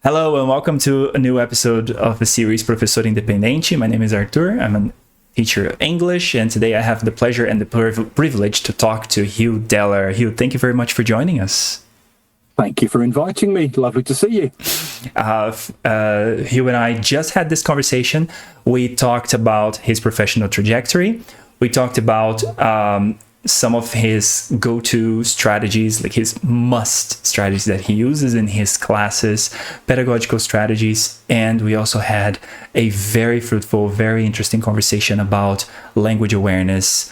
Hello and welcome to a new episode of the series Professor Independente. My name is Arthur. I'm a teacher of English, and today I have the pleasure and the privilege to talk to Hugh Dellar. Hugh, thank you very much for joining us. Thank you for inviting me. Lovely to see you. Hugh and I just had this conversation. We talked about his professional trajectory. We talked about some of his go-to strategies, like his must strategies that he uses in his classes, pedagogical strategies. And we also had a very fruitful, very interesting conversation about language awareness.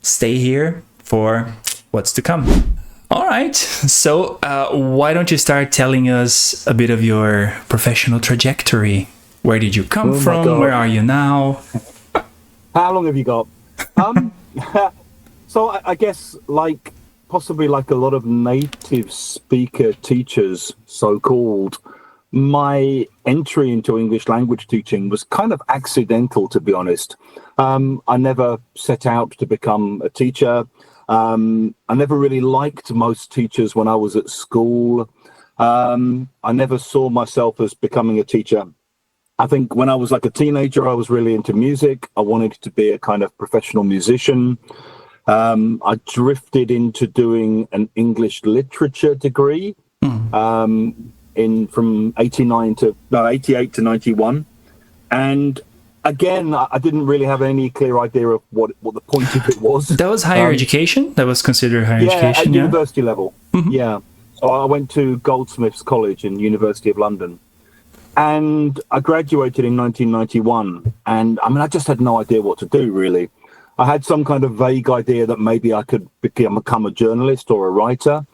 Stay here for what's to come. All right. So why don't you start telling us a bit of your professional trajectory? Where did you come from? Where are you now? How long have you got? So I guess possibly like a lot of native speaker teachers, so-called, my entry into English language teaching was kind of accidental, to be honest. I never set out to become a teacher. I never really liked most teachers when I was at school. I never saw myself as becoming a teacher. I think when I was like a teenager, I was really into music. I wanted to be a kind of professional musician. I drifted into doing an English literature degree from 88 to 91. And again, I didn't really have any clear idea of what the point of it was. That was higher education? That was considered higher education? At university level. Mm-hmm. Yeah. So I went to Goldsmiths College in University of London. And I graduated in 1991. And I mean, I just had no idea what to do, really. I had some kind of vague idea that maybe I could become a journalist or a writer.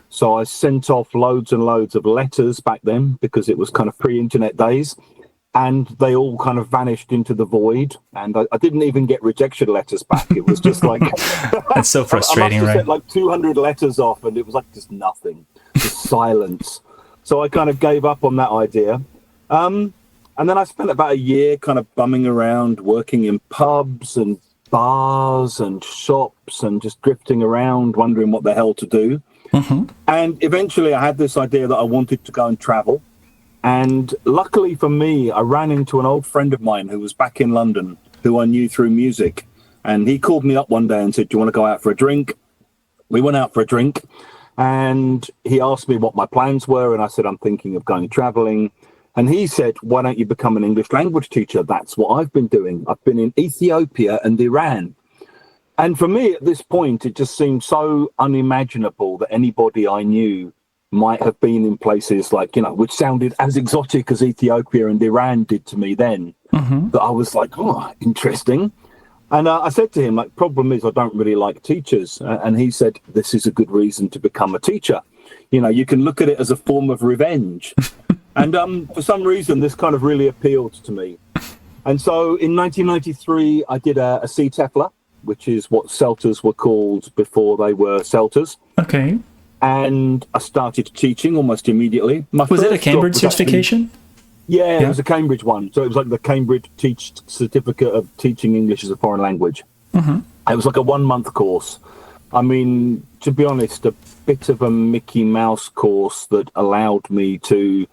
So I sent off loads and loads of letters back then, because it was kind of pre-internet days. And they all kind of vanished into the void. And I didn't even get rejection letters back. It was just like... That's so frustrating, I must have right? sent like 200 letters off, and it was like just nothing. Just silence. So I kind of gave up on that idea. And then I spent about a year kind of bumming around, working in pubs and bars and shops and just drifting around, wondering what the hell to do. Mm-hmm. And eventually I had this idea that I wanted to go and travel. And luckily for me, I ran into an old friend of mine who was back in London, who I knew through music. And he called me up one day and said, "Do you want to go out for a drink?" We went out for a drink, and he asked me what my plans were. And I said, "I'm thinking of going traveling." And he said, "Why don't you become an English language teacher? That's what I've been doing. I've been in Ethiopia and Iran." And for me at this point, it just seemed so unimaginable that anybody I knew might have been in places like, which sounded as exotic as Ethiopia and Iran did to me then, that I was like, oh, interesting. And I said to him, problem is I don't really like teachers. And he said, "This is a good reason to become a teacher. You can look at it as a form of revenge." And for some reason, this kind of really appealed to me. And so in 1993, I did a C-TEFLA, which is what CELTAs were called before they were CELTAs. Okay. And I started teaching almost immediately. Was it a Cambridge certification? Yeah, it was a Cambridge one. So it was like the Cambridge Certificate of Teaching English as a Foreign Language. Mm-hmm. It was like a 1-month course. I mean, to be honest, a bit of a Mickey Mouse course that allowed me to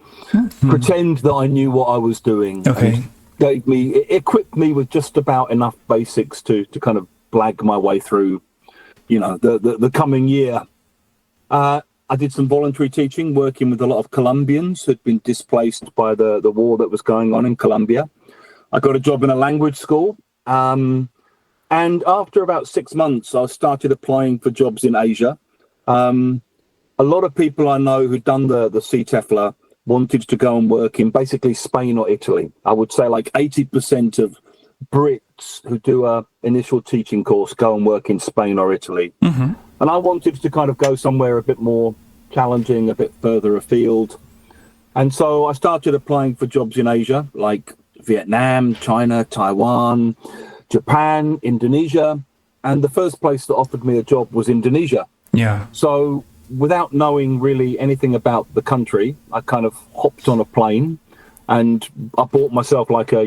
pretend that I knew what I was doing. Okay. It equipped me with just about enough basics to kind of blag my way through, the coming year. I did some voluntary teaching, working with a lot of Colombians who'd been displaced by the war that was going on in Colombia. I got a job in a language school. And after about 6 months, I started applying for jobs in Asia. A lot of people I know who'd done the C-TEFLA wanted to go and work in basically Spain or Italy. I would say like 80% of Brits who do a initial teaching course go and work in Spain or Italy. Mm-hmm. And I wanted to kind of go somewhere a bit more challenging, a bit further afield. And so I started applying for jobs in Asia, like Vietnam, China, Taiwan, Japan, Indonesia. And the first place that offered me a job was Indonesia. Yeah. So without knowing really anything about the country, I kind of hopped on a plane and I bought myself like a,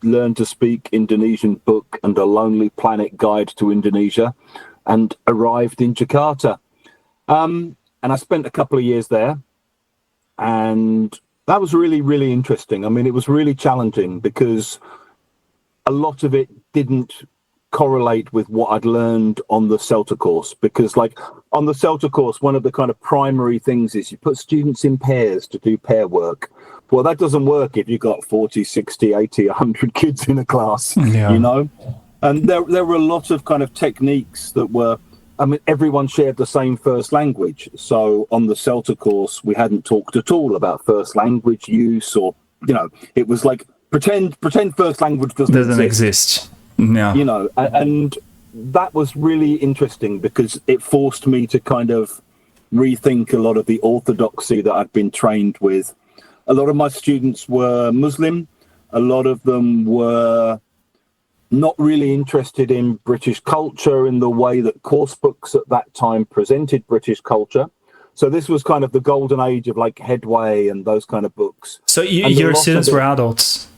Learn to Speak Indonesian book and a Lonely Planet guide to Indonesia, and arrived in Jakarta. And I spent a couple of years there. and that was really, really interesting. I mean, it was really challenging because a lot of it didn't correlate with what I'd learned on the CELTA course, because like on the CELTA course, one of the kind of primary things is you put students in pairs to do pair work. Well, that doesn't work if you've got 40, 60, 80, 100 kids in a class, you know? And there were a lot of kind of techniques that were, I mean, everyone shared the same first language. So on the CELTA course, we hadn't talked at all about first language use, or, you know, it was like pretend first language doesn't exist. Yeah. You know, and that was really interesting because it forced me to kind of rethink a lot of the orthodoxy that I'd been trained with. A lot of my students were Muslim. A lot of them were not really interested in British culture in the way that course books at that time presented British culture. So this was kind of the golden age of like Headway and those kind of books. So your students were adults?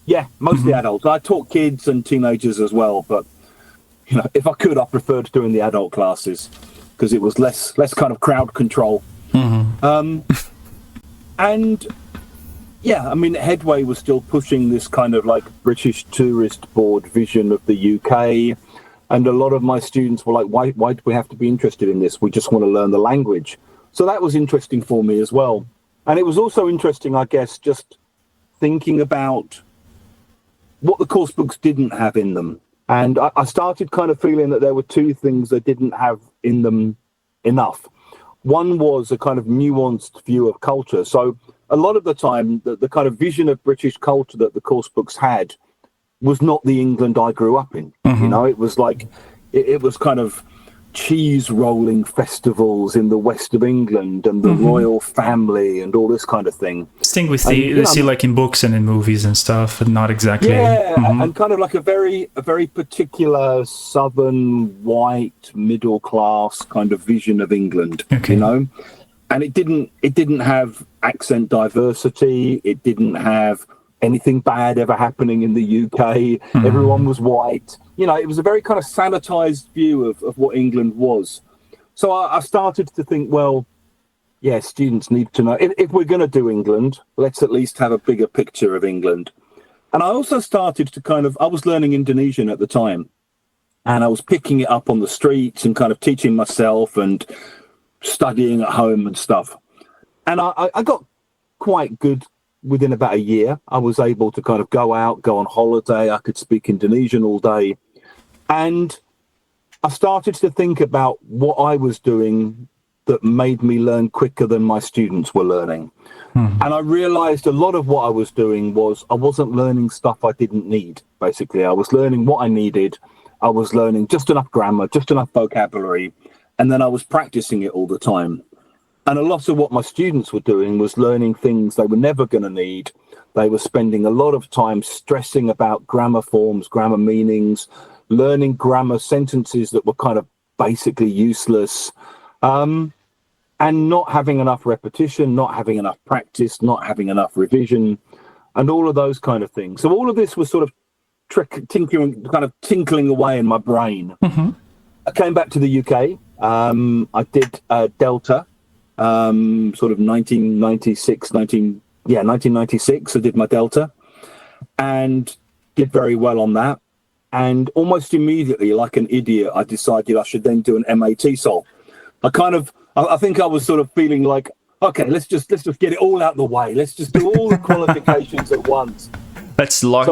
Yeah, mostly adults. I taught kids and teenagers as well, but you know, if I could, I preferred doing the adult classes because it was less kind of crowd control. And yeah, I mean, Headway was still pushing this kind of like British Tourist Board vision of the UK, and a lot of my students were like, "Why do we have to be interested in this? We just want to learn the language." So that was interesting for me as well, and it was also interesting, I guess, just thinking about what the course books didn't have in them. And I started kind of feeling that there were two things that didn't have in them enough. One was a kind of nuanced view of culture. So a lot of the time, the kind of vision of British culture that the course books had was not the England I grew up in. You know, it was like, it was kind of cheese rolling festivals in the west of England and the royal family and all this kind of thing. This thing we see like in books and in movies and stuff, but not exactly. Yeah, and kind of like a very particular southern white middle class kind of vision of England, you know. And it didn't have accent diversity. It didn't have anything bad ever happening in the UK. Everyone was white. You know, it was a very kind of sanitized view of what England was. So I started to think, well, yeah, students need to know, if we're going to do England, let's at least have a bigger picture of England. And I also started to I was learning Indonesian at the time, and I was picking it up on the streets and kind of teaching myself and studying at home and stuff. And I got quite good. Within about a year, I was able to kind of go on holiday. I could speak Indonesian all day. And I started to think about what I was doing that made me learn quicker than my students were learning. And I realized a lot of what I was doing was I wasn't learning stuff I didn't need, basically. I was learning what I needed. I was learning just enough grammar, just enough vocabulary, and then I was practicing it all the time. And a lot of what my students were doing was learning things they were never going to need. They were spending a lot of time stressing about grammar forms, grammar meanings, learning grammar sentences that were kind of basically useless, and not having enough repetition, not having enough practice, not having enough revision, and all of those kind of things. So all of this was sort of tinkling away in my brain. I came back to the UK. I did Delta. Sort of 1996, I did my Delta and did very well on that. And almost immediately, like an idiot, I decided I should then do an MA TESOL. I think I was sort of feeling like, okay, let's just get it all out the way. Let's just do all the qualifications at once. Let's knock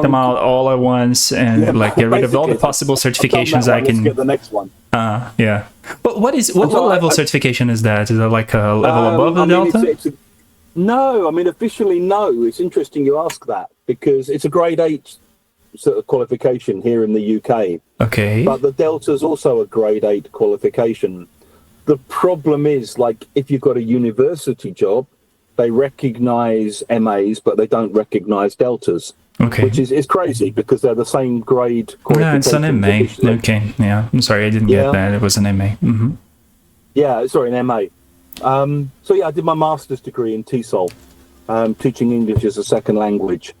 them out all at once and get rid of all the possible certifications I can. Let's get the next one. Yeah. But what level certification is that? Is that like a level above the Delta? No, I mean officially no. It's interesting you ask that because it's a grade 8 sort of qualification here in the UK. Okay. But the Delta is also a grade 8 qualification. The problem is, like, if you've got a university job, they recognise MAs, but they don't recognise Deltas. Okay. Which is crazy because they're the same grade qualification. Yeah, it's an MA. Officially. Okay, yeah. I'm sorry, I didn't get that. It was an MA. Yeah, sorry, an MA. So yeah, I did my master's degree in TESOL, teaching English as a second language.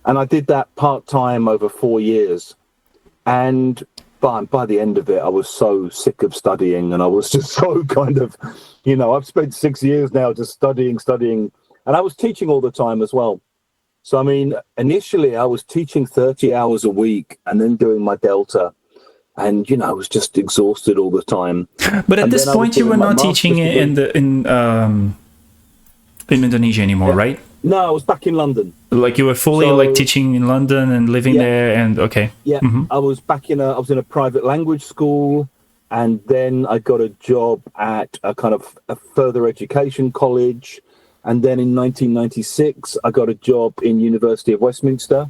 And I did that part-time over 4 years. And by the end of it, I was so sick of studying, and I was just so kind of, I've spent 6 years now just studying, and I was teaching all the time as well. So, I mean, initially I was teaching 30 hours a week and then doing my Delta. And, I was just exhausted all the time. But at this point, you were not teaching in Indonesia anymore, right? No, I was back in London. Like you were fully teaching in London and living there, and okay. Yeah, I was I was in a private language school, and then I got a job at a kind of a further education college, and then in 1996 I got a job in University of Westminster,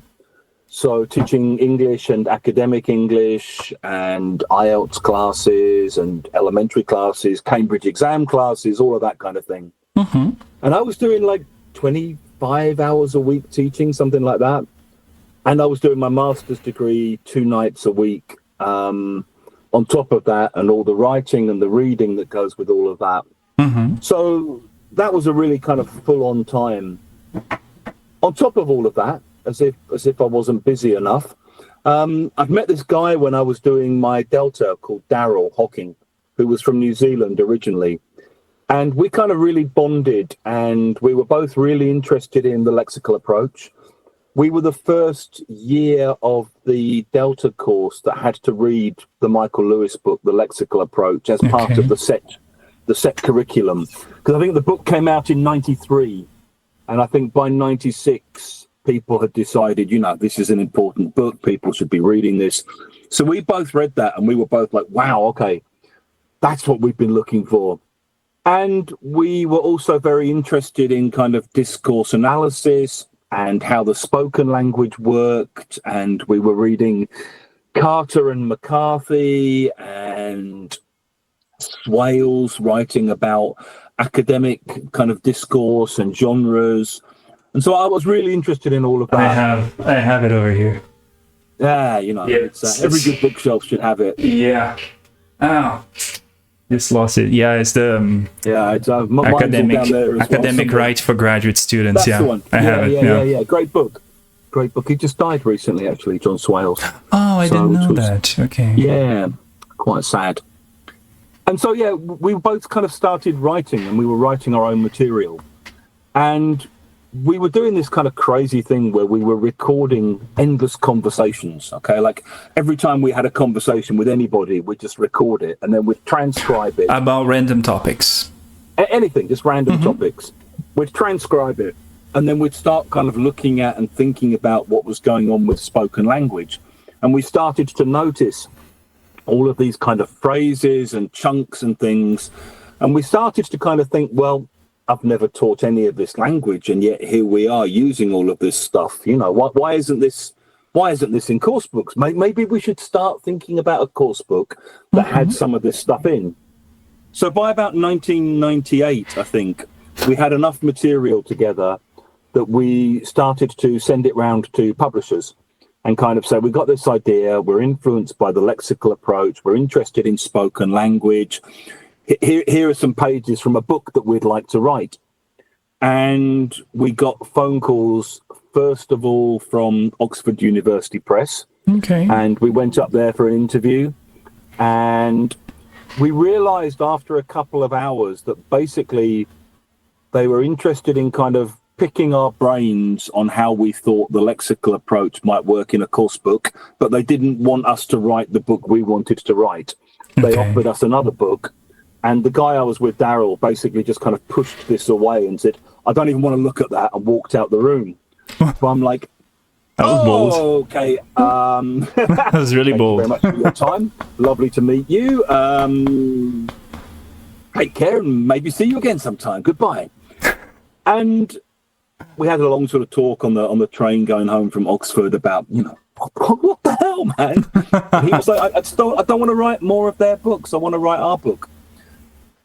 so teaching English and academic English and IELTS classes and elementary classes, Cambridge exam classes, all of that kind of thing. And I was doing like 25 hours a week teaching, something like that. And I was doing my master's degree 2 nights a week on top of that, and all the writing and the reading that goes with all of that. So that was a really kind of full-on time. On top of all of that, as if I wasn't busy enough, I've met this guy when I was doing my Delta called Darryl Hocking, who was from New Zealand originally. And we kind of really bonded, and we were both really interested in the lexical approach. We were the first year of the Delta course that had to read the Michael Lewis book, The Lexical Approach, as part of the set curriculum. Because I think the book came out in 93, and I think by 96, people had decided, this is an important book, people should be reading this. So we both read that, and we were both like, wow, okay, that's what we've been looking for. And we were also very interested in kind of discourse analysis and how the spoken language worked. And we were reading Carter and McCarthy and Swales writing about academic kind of discourse and genres. And so I was really interested in all of that. I have it over here. Yeah, every good bookshelf should have it. Yeah. Oh. Just lost it. Yeah, it's the it's academic right for graduate students. That's the one. I have it. Yeah. Great book. He just died recently, actually, John Swales. Oh, I didn't know that. Okay. Yeah, quite sad. And so, we both kind of started writing, and we were writing our own material. And we were doing this kind of crazy thing where we were recording endless conversations, okay? Like every time we had a conversation with anybody, we'd just record it, and then we'd transcribe it. About random topics. Anything, just random topics. We'd transcribe it, and then we'd start kind of looking at and thinking about what was going on with spoken language. And we started to notice all of these kind of phrases and chunks and things. And we started to kind of think, well, I've never taught any of this language, and yet here we are using all of this stuff. Why isn't this in course books? Maybe we should start thinking about a course book that had some of this stuff in. So by about 1998, I think, we had enough material together that we started to send it round to publishers and kind of say, we got this idea, we're influenced by the lexical approach, we're interested in spoken language. Here are some pages from a book that we'd like to write. And we got phone calls, first of all, from Oxford University Press. Okay. And we went up there for an interview. And we realized after a couple of hours that basically they were interested in kind of picking our brains on how we thought the lexical approach might work in a course book, but they didn't want us to write the book we wanted to write. They offered us another book. And the guy I was with, Darryl, basically just kind of pushed this away and said, I don't even want to look at that, and walked out the room. So I'm like, that was bold. Okay. That was really bold. Thank you very much for your time. Lovely to meet you. Take care, and maybe see you again sometime. Goodbye. And we had a long sort of talk on the train going home from Oxford about, what the hell, man? And he was like, I don't want to write more of their books. I want to write our book.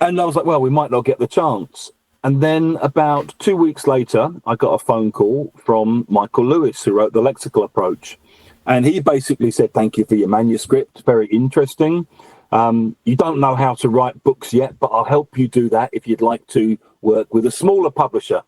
And I was like, well, we might not get the chance. And then about 2 weeks later, I got a phone call from Michael Lewis, who wrote The Lexical Approach. And he basically said, thank you for your manuscript. Very interesting. You don't know how to write books yet, but I'll help you do that if you'd like to work with a smaller publisher.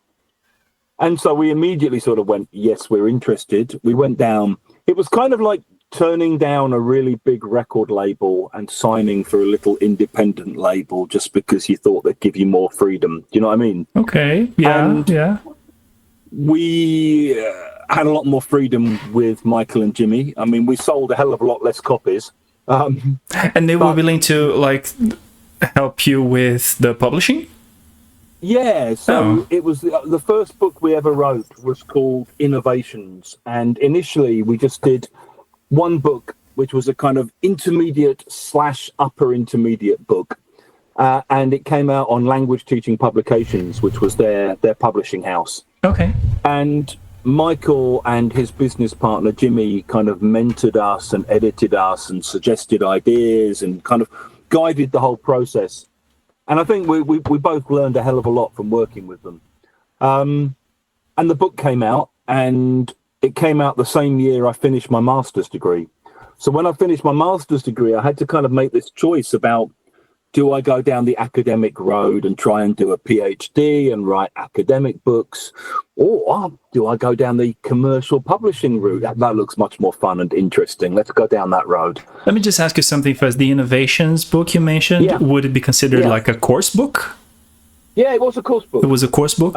And so we immediately sort of went, yes, we're interested. We went down. It was kind of like turning down a really big record label and signing for a little independent label just because you thought they'd give you more freedom. Do you know what I mean? Okay. Yeah. And yeah. We had a lot more freedom with Michael and Jimmy. I mean, we sold a hell of a lot less copies. And they were willing to like help you with the publishing? Yeah, so it was the first book we ever wrote was called Innovations, and initially we just did one book, which was a kind of intermediate / upper intermediate book, and it came out on Language Teaching Publications, which was their publishing house. Okay. And Michael and his business partner Jimmy kind of mentored us and edited us and suggested ideas and kind of guided the whole process. And I think we both learned a hell of a lot from working with them. And the book came out, and it came out the same year I finished my master's degree. So when I finished my master's degree, I had to kind of make this choice about, do I go down the academic road and try and do a PhD and write academic books? Or do I go down the commercial publishing route? That looks much more fun and interesting. Let's go down that road. Let me just ask you something first. The Innovations book you mentioned, would it be considered like a course book? Yeah, it was a course book. It was a course book?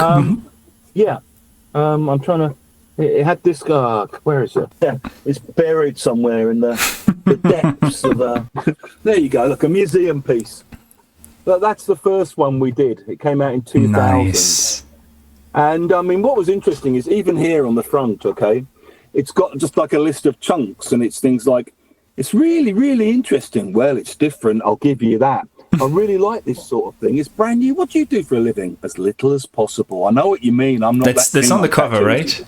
Yeah. I'm trying to... It had this guy. Where is it? Yeah, it's buried somewhere in the depths of a... There you go, look, a museum piece. But that's the first one we did. It came out in 2000. Nice. And I mean, what was interesting is even here on the front, okay, it's got just like a list of chunks, and it's things like, it's really, really interesting. Well, it's different. I'll give you that. I really like this sort of thing. It's brand new. What do you do for a living? As little as possible. I know what you mean. I'm not. That's on the cover, right?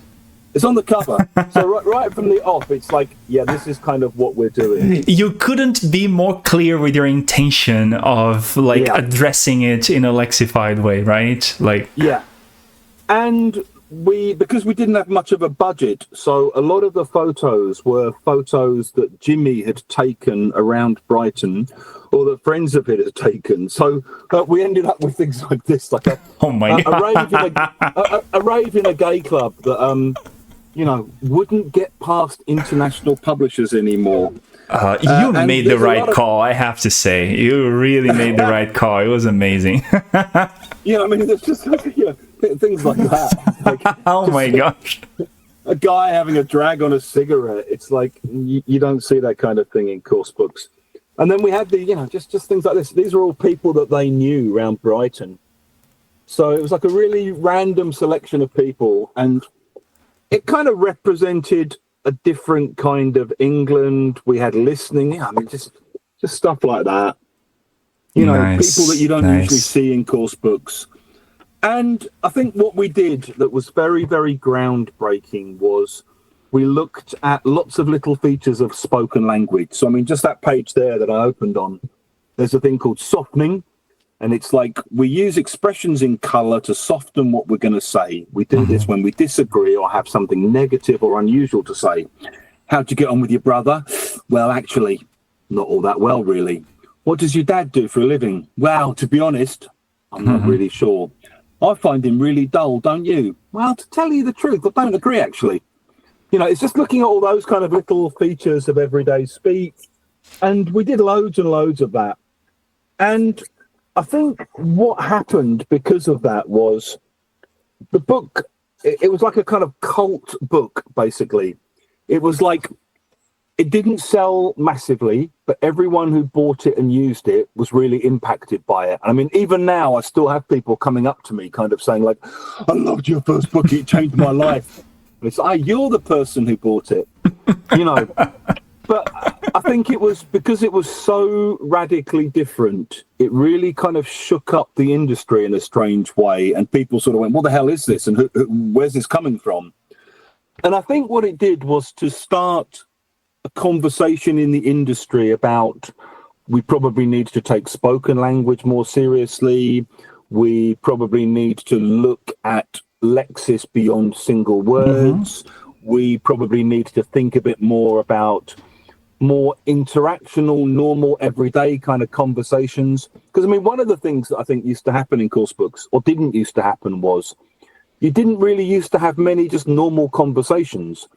It's on the cover. So right from the off, it's like, yeah, this is kind of what we're doing. You couldn't be more clear with your intention of like addressing it in a lexified way, right? Like, yeah. And because we didn't have much of a budget, so a lot of the photos were photos that Jimmy had taken around Brighton, or that friends of his had taken. So we ended up with things like this, like a rave in a gay club that wouldn't get past international publishers anymore. You made the right call, I have to say. You really made the right call. It was amazing. Yeah, I mean, there's just things like that. Like, oh my gosh. A guy having a drag on a cigarette. It's like, you don't see that kind of thing in course books. And then we had just things like this. These are all people that they knew around Brighton. So it was like a really random selection of people, and it kind of represented a different kind of England. We had listening, just stuff like that. People that you don't usually see in course books. And I think what we did that was very, very groundbreaking was we looked at lots of little features of spoken language. So, I mean, just that page there that I opened on, there's a thing called softening. And it's like we use expressions in colour to soften what we're going to say. We do this when we disagree or have something negative or unusual to say. How'd you get on with your brother? Well, actually, not all that well, really. What does your dad do for a living? Well, to be honest, I'm not really sure. I find him really dull, don't you? Well, to tell you the truth, I don't agree, actually. It's just looking at all those kind of little features of everyday speech. And we did loads and loads of that. And I think what happened because of that was the book, it was like a kind of cult book, basically. It was like, it didn't sell massively, but everyone who bought it and used it was really impacted by it. I mean, even now, I still have people coming up to me kind of saying like, I loved your first book, it changed my life. And it's like, you're the person who bought it, But I think it was because it was so radically different. It really kind of shook up the industry in a strange way. And people sort of went, what the hell is this? And where's this coming from? And I think what it did was to start a conversation in the industry about, we probably need to take spoken language more seriously. We probably need to look at lexis beyond single words. We probably need to think a bit more about more interactional, normal, everyday kind of conversations. Because, I mean, one of the things that I think used to happen in course books, or didn't used to happen, was you didn't really used to have many just normal conversations.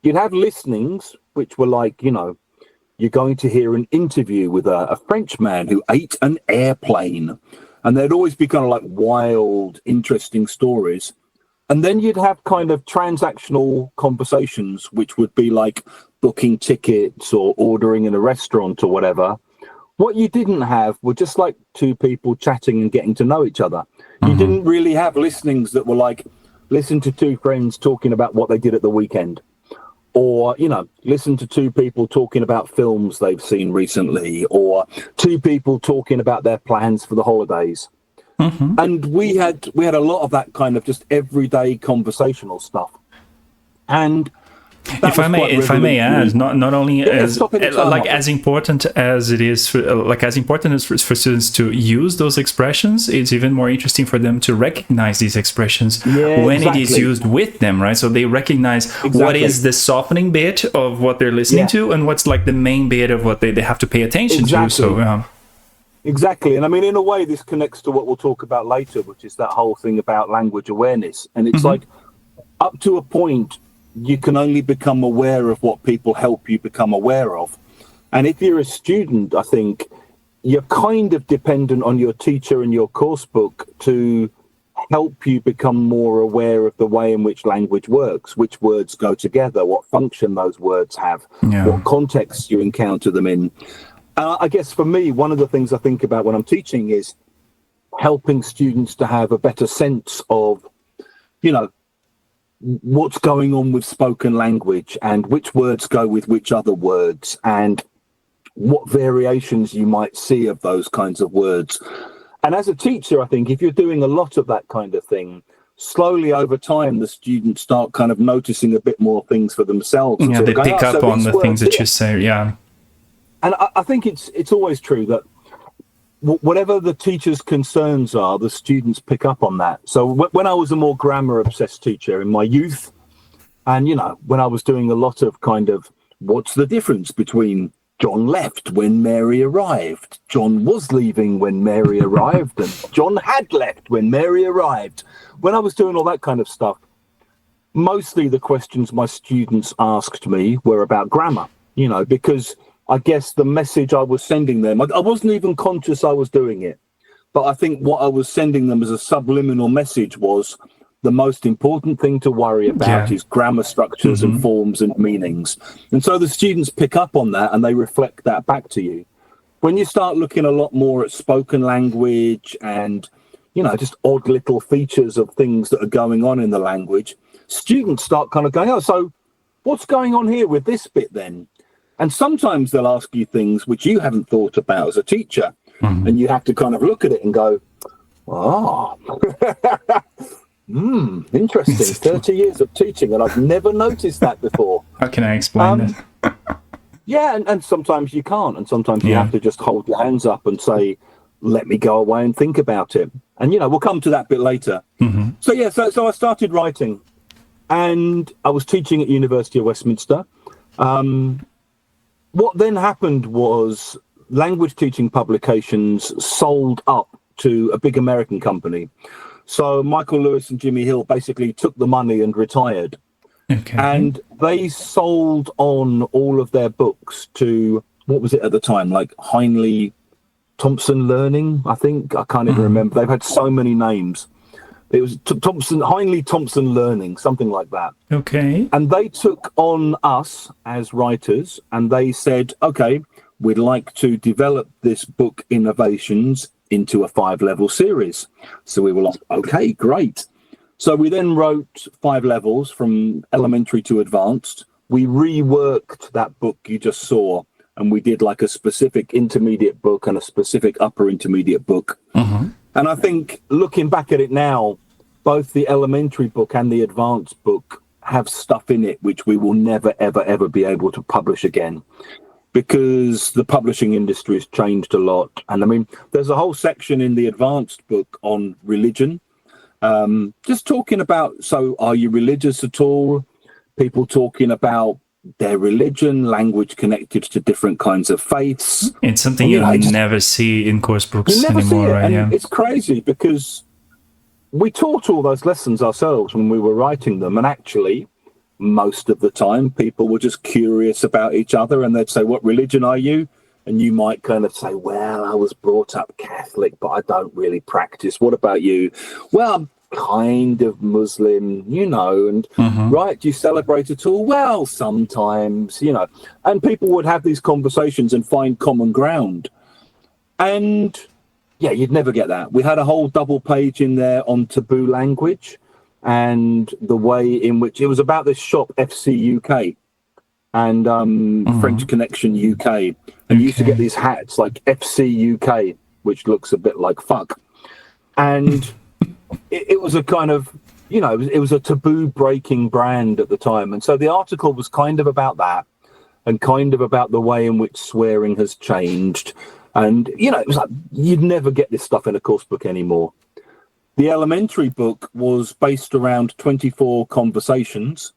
You'd have listenings, which were like, you're going to hear an interview with a Frenchman who ate an airplane. And there'd always be kind of like wild, interesting stories. And then you'd have kind of transactional conversations, which would be like booking tickets or ordering in a restaurant or whatever. What you didn't have were just like two people chatting and getting to know each other. You didn't really have listenings that were like, listen to two friends talking about what they did at the weekend. Or, listen to two people talking about films they've seen recently, or two people talking about their plans for the holidays. And we had a lot of that kind of just everyday conversational stuff. And if I may add, not only as important as it is for students to use those expressions, it's even more interesting for them to recognize these expressions when it is used with them, right? So they recognize what is the softening bit of what they're listening to, and what's like the main bit of what they have to pay attention to. So exactly. And I mean, in a way, this connects to what we'll talk about later, which is that whole thing about language awareness. And it's like, up to a point, you can only become aware of what people help you become aware of. And if you're a student, I think you're kind of dependent on your teacher and your course book to help you become more aware of the way in which language works, which words go together, what function those words have, what contexts you encounter them in. I guess for me, one of the things I think about when I'm teaching is helping students to have a better sense of, what's going on with spoken language and which words go with which other words and what variations you might see of those kinds of words. And as a teacher, I think if you're doing a lot of that kind of thing, slowly over time, the students start kind of noticing a bit more things for themselves. Yeah, they pick up on the things that you say, And I think it's always true that whatever the teacher's concerns are, the students pick up on that. So when I was a more grammar-obsessed teacher in my youth, and, when I was doing a lot of kind of, what's the difference between John left when Mary arrived, John was leaving when Mary arrived, and John had left when Mary arrived. When I was doing all that kind of stuff, mostly the questions my students asked me were about grammar, because I guess the message I was sending them, I wasn't even conscious I was doing it, but I think what I was sending them as a subliminal message was the most important thing to worry about is grammar structures and forms and meanings. And so the students pick up on that and they reflect that back to you. When you start looking a lot more at spoken language and, just odd little features of things that are going on in the language, students start kind of going, so what's going on here with this bit then? And sometimes they'll ask you things which you haven't thought about as a teacher. And you have to kind of look at it and go, interesting. 30 years of teaching and I've never noticed that before. How can I explain that? And sometimes you can't. And sometimes you have to just hold your hands up and say, let me go away and think about it. And, we'll come to that bit later. So I started writing and I was teaching at University of Westminster. What then happened was language teaching publications sold up to a big American company. So Michael Lewis and Jimmy Hill basically took the money and retired. And they sold on all of their books to, what was it at the time, like Heinley Thompson Learning, I think. I can't even remember. They've had so many names. It was Heinley Thompson Learning, something like that. And they took on us as writers and they said, okay, we'd like to develop this book Innovations into a 5-level series. So we were like, okay, great. So we then wrote 5 levels from elementary to advanced. We reworked that book you just saw and we did like a specific intermediate book and a specific upper intermediate book. And I think looking back at it now, both the elementary book and the advanced book have stuff in it which we will never, ever, ever be able to publish again because the publishing industry has changed a lot. And I mean, there's a whole section in the advanced book on religion, just talking about, so are you religious at all? People talking about their religion, language connected to different kinds of faiths. It's something you never see in course books anymore, right? And it's crazy because we taught all those lessons ourselves when we were writing them, and actually most of the time, people were just curious about each other, and they'd say, "What religion are you?" And you might kind of say, "Well, I was brought up Catholic, but I don't really practice. What about you?" "Well, I'm kind of Muslim, and right, do you celebrate at all?" "Well, sometimes, and people would have these conversations and find common ground. And yeah, you'd never get that. We had a whole double page in there on taboo language and the way in which it was about this shop FC UK and French Connection UK, and you used to get these hats like FC UK, which looks a bit like fuck, and it was a kind of, it was a taboo breaking brand at the time. And so the article was kind of about that, and kind of about the way in which swearing has changed. And, it was like, you'd never get this stuff in a course book anymore. The elementary book was based around 24 conversations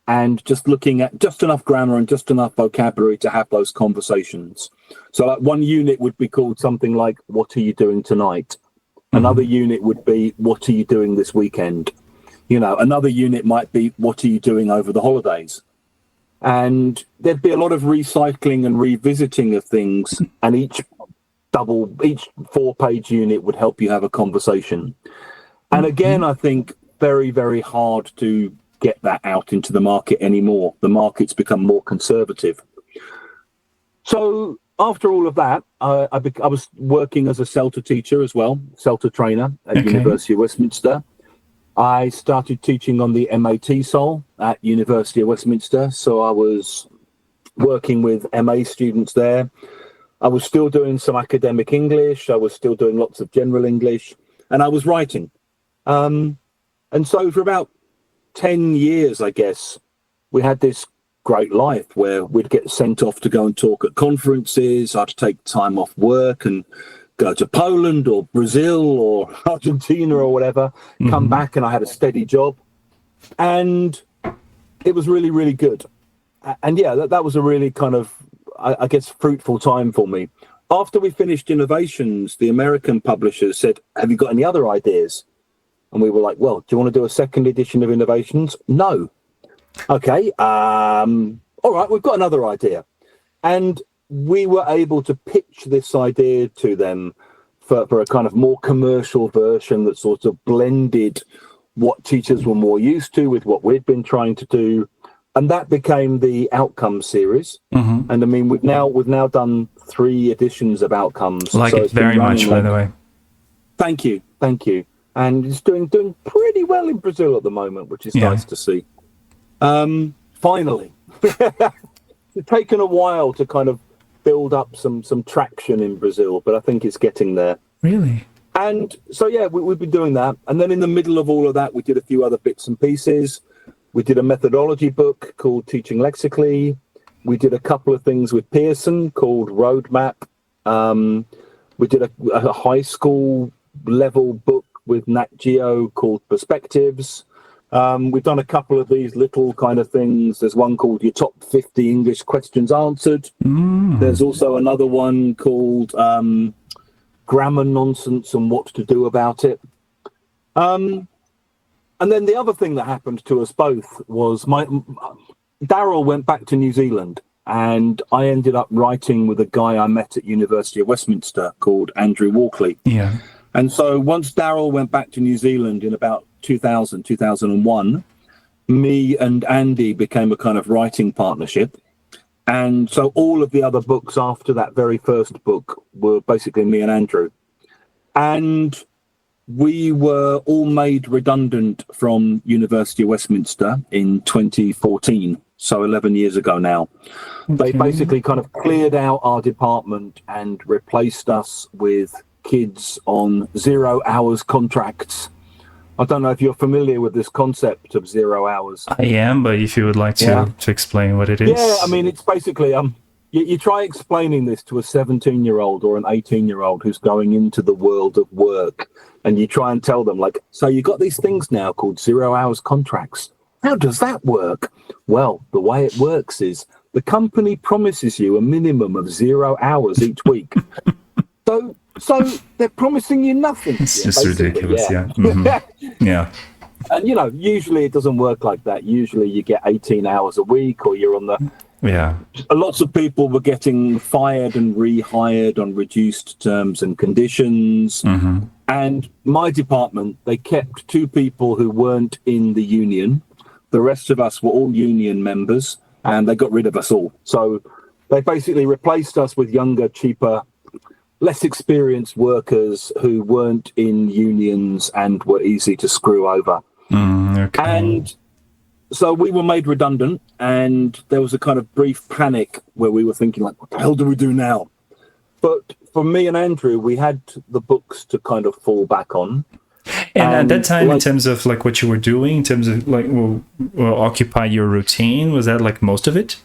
and just looking at just enough grammar and just enough vocabulary to have those conversations. So like one unit would be called something like, "What are you doing tonight?" Another unit would be, "What are you doing this weekend?" Another unit might be, "What are you doing over the holidays?" And there'd be a lot of recycling and revisiting of things, and each 4-page unit would help you have a conversation. And again, I think very, very hard to get that out into the market anymore. The market's become more conservative. So after all of that, I was working as a CELTA teacher as well, CELTA trainer at University of Westminster. I started teaching on the MAT Sol at University of Westminster, so I was working with MA students there. I was still doing some academic English, I was still doing lots of general English, and I was writing. And so for about 10 years, I guess, we had this great life where we'd get sent off to go and talk at conferences. I'd take time off work and go to Poland or Brazil or Argentina or whatever, come back, and I had a steady job. And it was really, really good. And yeah, that was a really kind of, I guess, fruitful time for me. After we finished Innovations, the American publishers said, "Have you got any other ideas?" And we were like, "Well, do you want to do a second edition of Innovations?" "No." "Okay, all right, we've got another idea." And we were able to pitch this idea to them for a kind of more commercial version that sort of blended what teachers were more used to with what we'd been trying to do. And that became the Outcomes series. And I mean, we've now done 3 editions of Outcomes. Like it very much, by the way. Thank you. And it's doing pretty well in Brazil at the moment, which is nice to see. Finally. It's taken a while to kind of build up some traction in Brazil, but I think it's getting there. Really? And so, yeah, we've been doing that. And then in the middle of all of that, we did a few other bits and pieces. We did a methodology book called Teaching Lexically. We did a couple of things with Pearson called Roadmap. We did a high school level book with Nat Geo called Perspectives. We've done a couple of these little kind of things. There's one called Your Top 50 English Questions Answered. There's also another one called Grammar Nonsense and What to Do About It. And then the other thing that happened to us both was Daryl went back to New Zealand, and I ended up writing with a guy I met at University of Westminster called Andrew Walkley. Yeah. And so once Daryl went back to New Zealand in about 2001, me and Andy became a kind of writing partnership. And so all of the other books after that very first book were basically me and Andrew. And we were all made redundant from University of Westminster in 2014, so 11 years ago now. They basically kind of cleared out our department and replaced us with kids on 0 hours contracts. I don't know if you're familiar with this concept of 0 hours. I am, but if you would like to explain what it is. Yeah, I mean, it's basically, you try explaining this to a 17-year-old or an 18-year-old who's going into the world of work, and you try and tell them, like, so you got these things now called 0 hours contracts. How does that work? Well, the way it works is the company promises you a minimum of 0 hours each week. So they're promising you nothing. It's just ridiculous, yeah. Mm-hmm. Yeah. And, usually it doesn't work like that. Usually you get 18 hours a week, or you're on the... Yeah. Lots of people were getting fired and rehired on reduced terms and conditions. Mm-hmm. And my department, they kept 2 people who weren't in the union. The rest of us were all union members, and they got rid of us all. So they basically replaced us with younger, cheaper, less experienced workers who weren't in unions and were easy to screw over. Okay. And so we were made redundant, and there was a kind of brief panic where we were thinking, like, what the hell do we do now? But for me and Andrew, we had the books to kind of fall back on. And at that time, in terms of like what you were doing, in terms of like will occupy your routine, was that like most of it?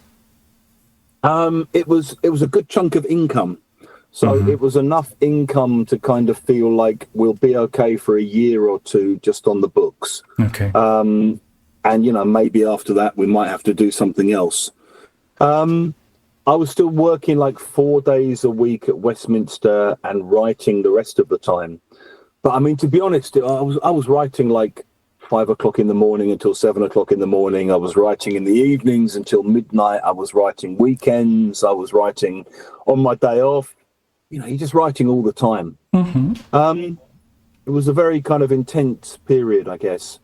It was a good chunk of income. So it was enough income to kind of feel like we'll be okay for a year or two just on the books. Okay. And, maybe after that we might have to do something else. I was still working like 4 days a week at Westminster and writing the rest of the time. But I mean, to be honest, I was writing like 5 o'clock in the morning until 7 o'clock in the morning. I was writing in the evenings until midnight. I was writing weekends. I was writing on my day off. You're just writing all the time. It was a very kind of intense period, I guess.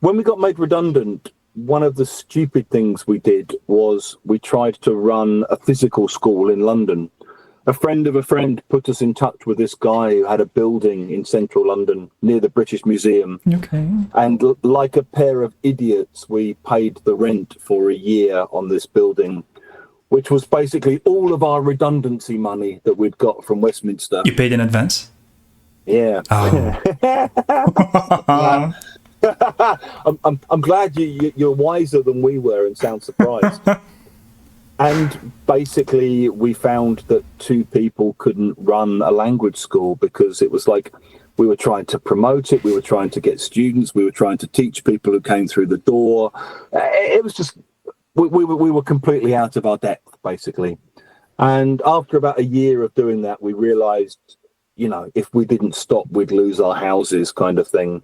When we got made redundant, one of the stupid things we did was we tried to run a physical school in London. A friend of a friend put us in touch with this guy who had a building in central London near the British Museum. Okay. And like a pair of idiots, we paid the rent for a year on this building, which was basically all of our redundancy money that we'd got from Westminster. You paid in advance? Yeah. Oh. I'm glad you're wiser than we were and sound surprised. And basically, we found that 2 people couldn't run a language school because it was like we were trying to promote it, we were trying to get students, we were trying to teach people who came through the door. It was just, we were completely out of our depth, basically. And after about a year of doing that, we realised, if we didn't stop, we'd lose our houses, kind of thing.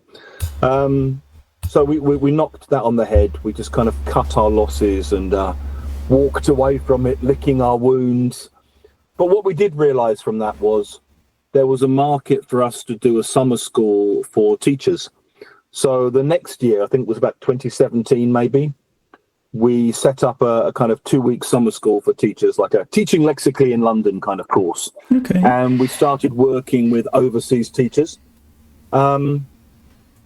So we knocked that on the head. We just kind of cut our losses and walked away from it, licking our wounds. But what we did realise from that was there was a market for us to do a summer school for teachers. So the next year, I think it was about 2017 maybe, we set up a kind of 2-week summer school for teachers, like a teaching lexically in London kind of course. Okay. And we started working with overseas teachers.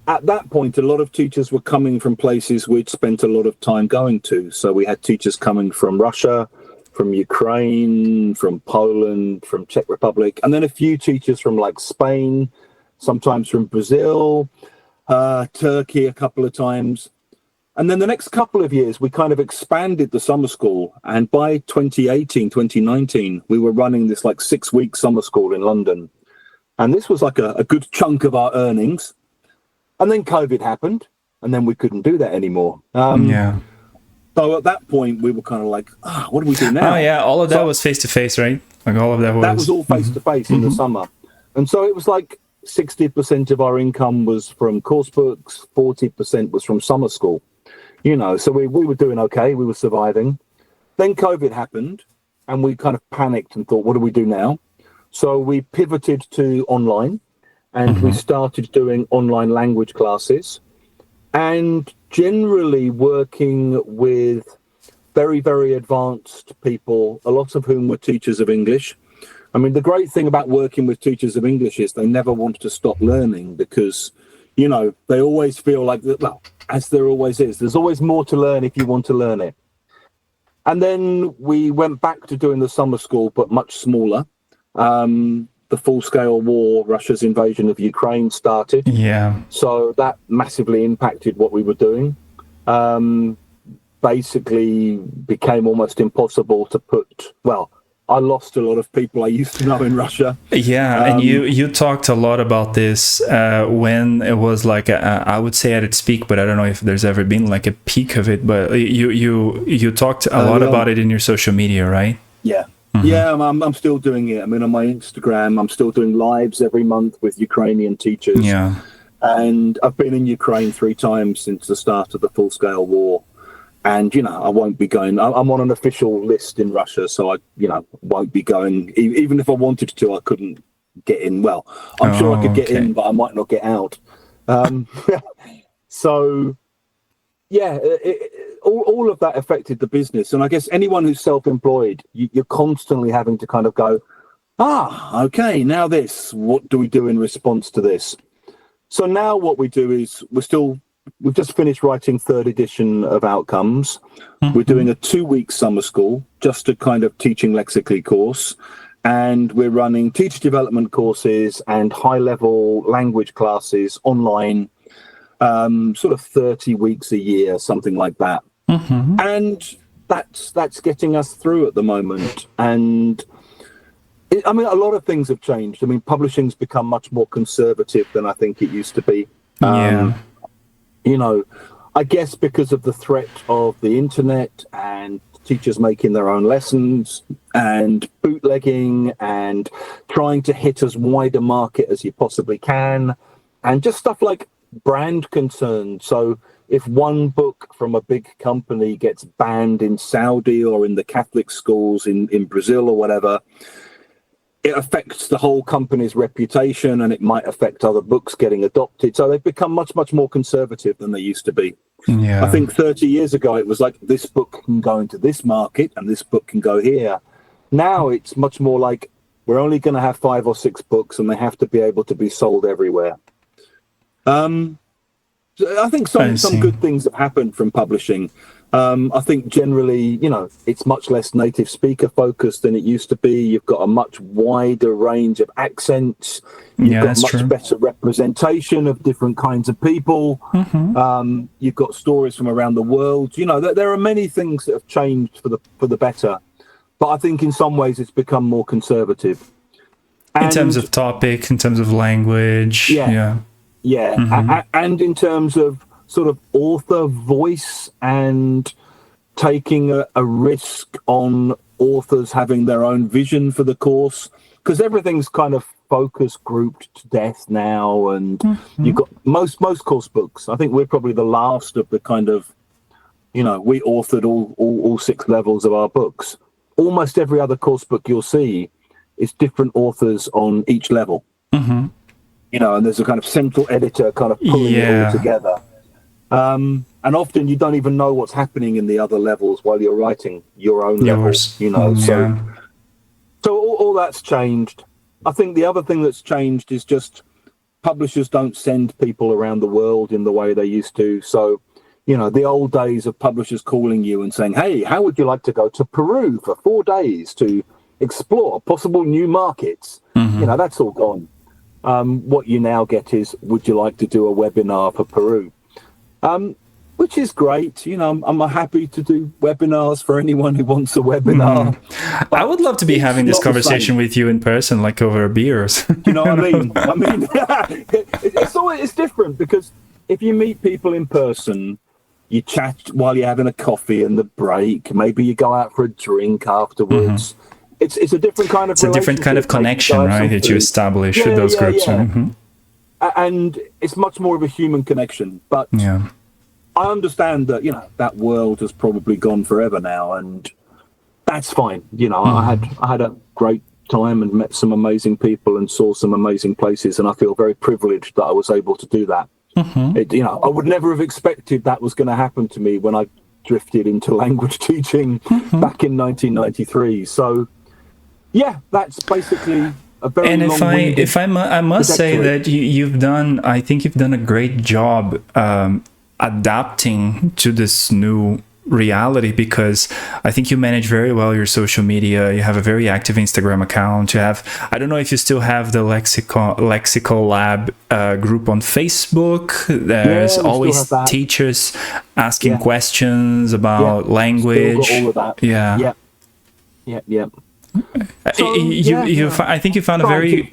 At that point, a lot of teachers were coming from places we'd spent a lot of time going to. So we had teachers coming from Russia, from Ukraine, from Poland, from Czech Republic, and then a few teachers from like Spain, sometimes from Brazil, Turkey a couple of times. And then the next couple of years, we kind of expanded the summer school. And by 2018, 2019, we were running this like 6-week summer school in London. And this was like a good chunk of our earnings. And then COVID happened, and then we couldn't do that anymore. So at that point, we were kind of like, what do we do now? Oh, yeah, all of that was face-to-face, right? Like all of that was... That was all face-to-face in the summer. And so it was like 60% of our income was from course books, 40% was from summer school. So we were doing okay, we were surviving. Then COVID happened, and we kind of panicked and thought, what do we do now? So we pivoted to online. And we started doing online language classes and generally working with very, very advanced people, a lot of whom were teachers of English. I mean, the great thing about working with teachers of English is they never want to stop learning because, they always feel like, well, as there always is, there's always more to learn if you want to learn it. And then we went back to doing the summer school, but much smaller. The full-scale war, Russia's invasion of Ukraine started. Yeah. So that massively impacted what we were doing. Basically became almost impossible to put... Well, I lost a lot of people I used to know in Russia. Yeah, and you talked a lot about this when it was like, I would say at its peak, but I don't know if there's ever been like a peak of it, but you talked a lot about it in your social media, right? Yeah. Yeah, I'm still doing it. I mean, on my Instagram, I'm still doing lives every month with Ukrainian teachers. Yeah. And I've been in Ukraine 3 times since the start of the full-scale war. And, I won't be going. I'm on an official list in Russia, so I, won't be going. Even if I wanted to, I couldn't get in. Well, I'm sure I could get in, but I might not get out. So, yeah, all of that affected the business. And I guess anyone who's self-employed, you're constantly having to kind of go, okay, now this. What do we do in response to this? So now what we do is we've just finished writing 3rd edition of Outcomes. Mm-hmm. We're doing a 2-week summer school, just a kind of teaching lexically course. And we're running teacher development courses and high-level language classes online, sort of 30 weeks a year, something like that. Mm-hmm. And that's getting us through at the moment. And a lot of things have changed. Publishing's become much more conservative than I think it used to be. I guess because of the threat of the internet and teachers making their own lessons and bootlegging and trying to hit as wide a market as you possibly can, and just stuff like brand concern. So if one book from a big company gets banned in Saudi or in the Catholic schools in Brazil or whatever, it affects the whole company's reputation, and it might affect other books getting adopted. So they've become much, much more conservative than they used to be. Yeah. I think 30 years ago, it was like, this book can go into this market and this book can go here. Now it's much more like, we're only going to have 5 or 6 books and they have to be able to be sold everywhere. So I think some good things have happened from publishing. I think generally, it's much less native speaker focused than it used to be. You've got a much wider range of accents. You've got much better representation of different kinds of people. Mm-hmm. You've got stories from around the world. There are many things that have changed for the better. But I think in some ways it's become more conservative. In terms of topic, in terms of language. Yeah. Mm-hmm. And in terms of sort of author voice and taking a risk on authors having their own vision for the course, because everything's kind of focus grouped to death now, and you've got most course books. I think we're probably the last of the kind of, we authored all 6 levels of our books. Almost every other course book you'll see is different authors on each level. Mm-hmm. And there's a kind of central editor kind of pulling it all together. And often you don't even know what's happening in the other levels while you're writing your own levels, So all that's changed. I think the other thing that's changed is just publishers don't send people around the world in the way they used to. So, the old days of publishers calling you and saying, hey, how would you like to go to Peru for 4 days to explore possible new markets? Mm-hmm. That's all gone. What you now get is, would you like to do a webinar for Peru? Which is great. I'm happy to do webinars for anyone who wants a webinar. I would love to be having this conversation with you in person, like over beers. You know what I mean? It's different, because if you meet people in person, you chat while you're having a coffee in the break. Maybe you go out for a drink afterwards. Mm-hmm. It's a different kind of relationship. It's a different kind of connection, right, that you establish with those groups. Yeah. Mm-hmm. And it's much more of a human connection. But I understand that, that world has probably gone forever now, and that's fine. I had a great time and met some amazing people and saw some amazing places, and I feel very privileged that I was able to do that. Mm-hmm. I would never have expected that was going to happen to me when I drifted into language teaching back in 1993. So, that's basically a very I must say that you've done a great job adapting to this new reality, because I think you manage very well your social media. You have a very active Instagram account. You have, I don't know if you still have the Lexical Lab group on Facebook. There's always teachers asking questions about language. Still got all of that. Yeah. So, I think you found a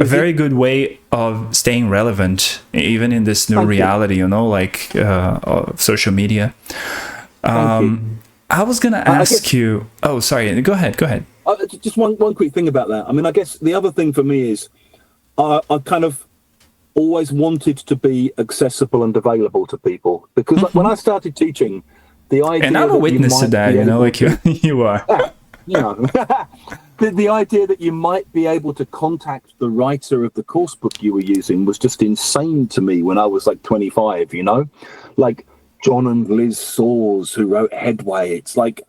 very good way of staying relevant, even in this new reality, of social media. I was going to ask you. Oh, sorry. Go ahead. Just one quick thing about that. I guess the other thing for me is I kind of always wanted to be accessible and available to people. Because like, when I started teaching, the idea and I'm a witness to that, you know, like you are. You know, the idea that you might be able to contact the writer of the course book you were using was just insane to me when I was like 25, you know, like John and Liz Saws, who wrote Headway. It's like,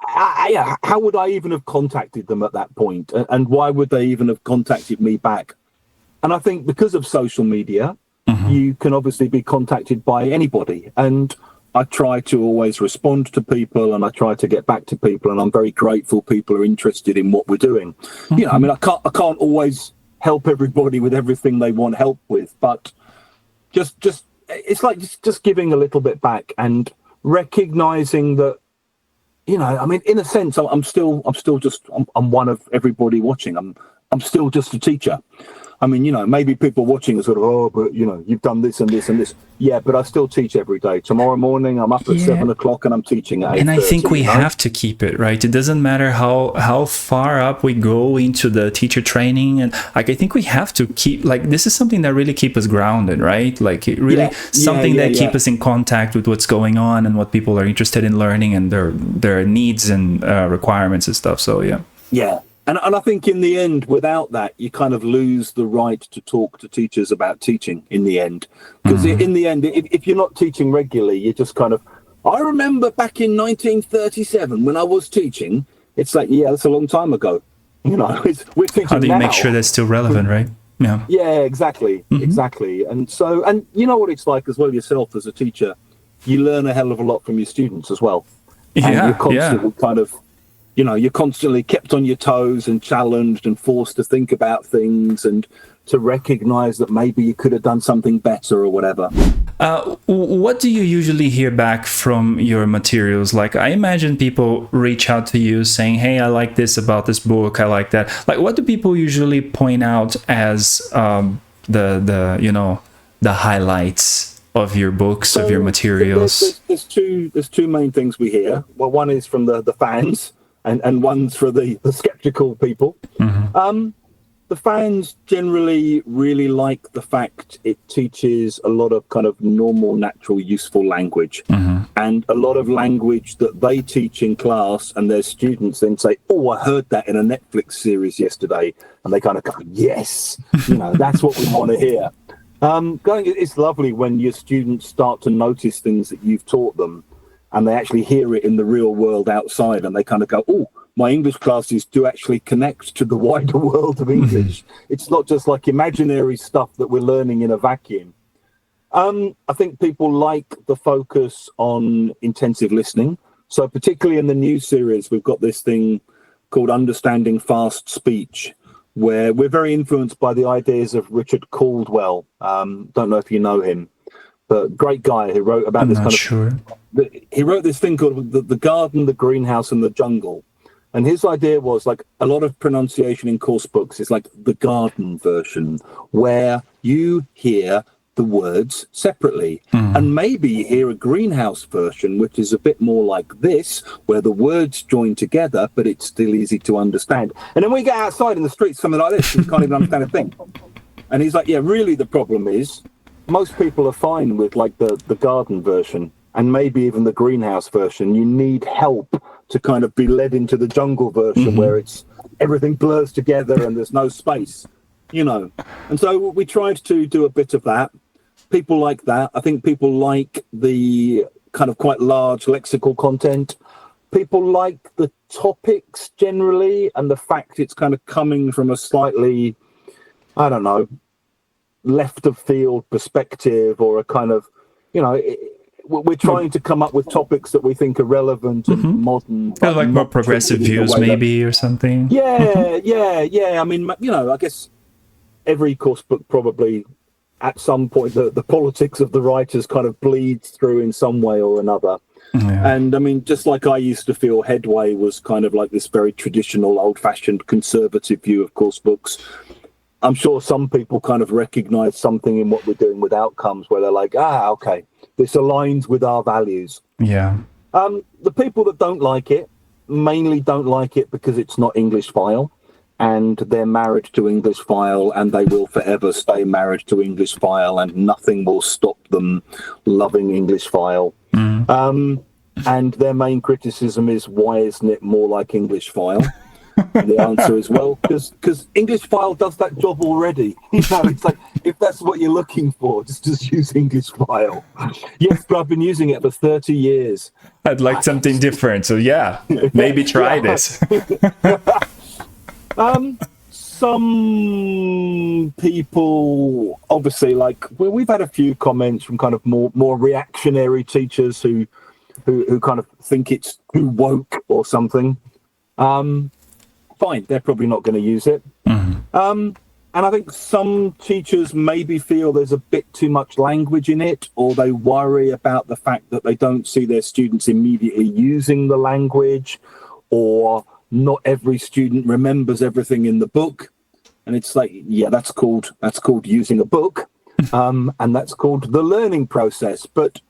how would I even have contacted them at that point? And why would they even have contacted me back? And I think because of social media, you can obviously be contacted by anybody. And I try to always respond to people, and I try to get back to people, and I'm very grateful people are interested in what we're doing. You know, I mean, I can't always help everybody with everything they want help with, but just it's like just giving a little bit back and recognizing that, you know, I mean, in a sense, I'm still just one of everybody watching. I'm still just a teacher. I mean, you know, maybe people watching are sort of, oh, but, you know, you've done this and this and this. Yeah, but I still teach every day. Tomorrow morning, I'm up at 7 o'clock and I'm teaching at 8:30. And I think we have to keep it, right? It doesn't matter how far up we go into the teacher training. And like, I think we have to keep, like, this is something that really keep us grounded, right? Like, it really something that keep us in contact with what's going on and what people are interested in learning and their needs and requirements and stuff. So, yeah. Yeah. And I think in the end, without that, you kind of lose the right to talk to teachers about teaching in the end. Because in the end, if you're not teaching regularly, you're just kind of, I remember back in 1937 when I was teaching, it's like, yeah, that's a long time ago. You know, we're teaching How do you now. make sure that's still relevant, right? Yeah. Yeah, exactly. Exactly. And so, and you know what it's like as well yourself as a teacher, you learn a hell of a lot from your students as well. And you're constantly kind of, you know, you're constantly kept on your toes and challenged and forced to think about things and to recognize that maybe you could have done something better or whatever. What do you usually hear back from your materials? Like, I imagine people reach out to you saying, hey, I like this about this book. I like that. Like, what do people usually point out as the highlights of your books, of your materials? There's two main things we hear. Well, one is from the fans. And one's for the skeptical people. The fans generally really like the fact it teaches a lot of kind of normal, natural, useful language. And a lot of language that they teach in class, and their students then say, oh, I heard that in a Netflix series yesterday. And they kind of go, yes, you know, that's what we want to hear. It's lovely when your students start to notice things that you've taught them, and they actually hear it in the real world outside, and they kind of go, oh, my English classes do actually connect to the wider world of English. It's not just like imaginary stuff that we're learning in a vacuum. I think people like the focus on intensive listening. So particularly in the new series, we've got this thing called Understanding Fast Speech, where we're very influenced by the ideas of Richard Caldwell. Don't know if you know him, but great guy who wrote about he wrote this thing called the garden, the greenhouse, and the jungle. And his idea was, like, a lot of pronunciation in course books is like the garden version, where you hear the words separately. And maybe you hear a greenhouse version, which is a bit more like this, where the words join together, but it's still easy to understand. And then we get outside in the streets, something like this, you can't even understand a thing. And he's like, yeah, really the problem is most people are fine with like the garden version and maybe even the greenhouse version. You need help to kind of be led into the jungle version where it's everything blurs together and there's no space, you know. And so we tried to do a bit of that. People like that. I think people like the kind of quite large lexical content. People like the topics generally, and the fact it's kind of coming from a slightly, I don't know, left of field perspective, or a kind of, you know, we're trying to come up with topics that we think are relevant and modern. Like more progressive views, maybe, or something. Yeah. I mean, you know, I guess every course book probably at some point the politics of the writers kind of bleeds through in some way or another. And I mean, just like I used to feel Headway was kind of like this very traditional, old-fashioned, conservative view of course books, I'm sure some people kind of recognize something in what we're doing with Outcomes, where they're like, okay, this aligns with our values. Yeah. The people that don't like it mainly don't like it because it's not English file. and they're married to English File, and they will forever stay married to English File, and nothing will stop them loving English File. And their main criticism is, why isn't it more like English File? And the answer is, well, because English File does that job already. It's like, if that's what you're looking for, just use English File. Yes, but I've been using it for 30 years. I'd like something different. So maybe try this. Some people, obviously, like, we've had a few comments from kind of more reactionary teachers who kind of think it's too woke or something. Fine, they're probably not going to use it. And I think some teachers maybe feel there's a bit too much language in it, or they worry about the fact that they don't see their students immediately using the language, or not every student remembers everything in the book. And it's like, yeah, that's called using a book, and that's called the learning process. But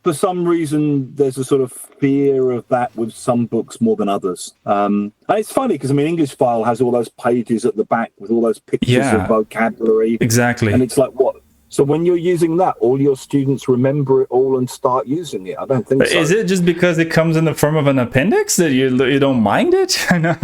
for some reason, there's a sort of fear of that with some books more than others. And it's funny because, I mean, English File has all those pages at the back with all those pictures of vocabulary. Exactly. And it's like, what? So when you're using that, all your students remember it all and start using it? I don't think so. Is it just because it comes in the form of an appendix that you don't mind it? I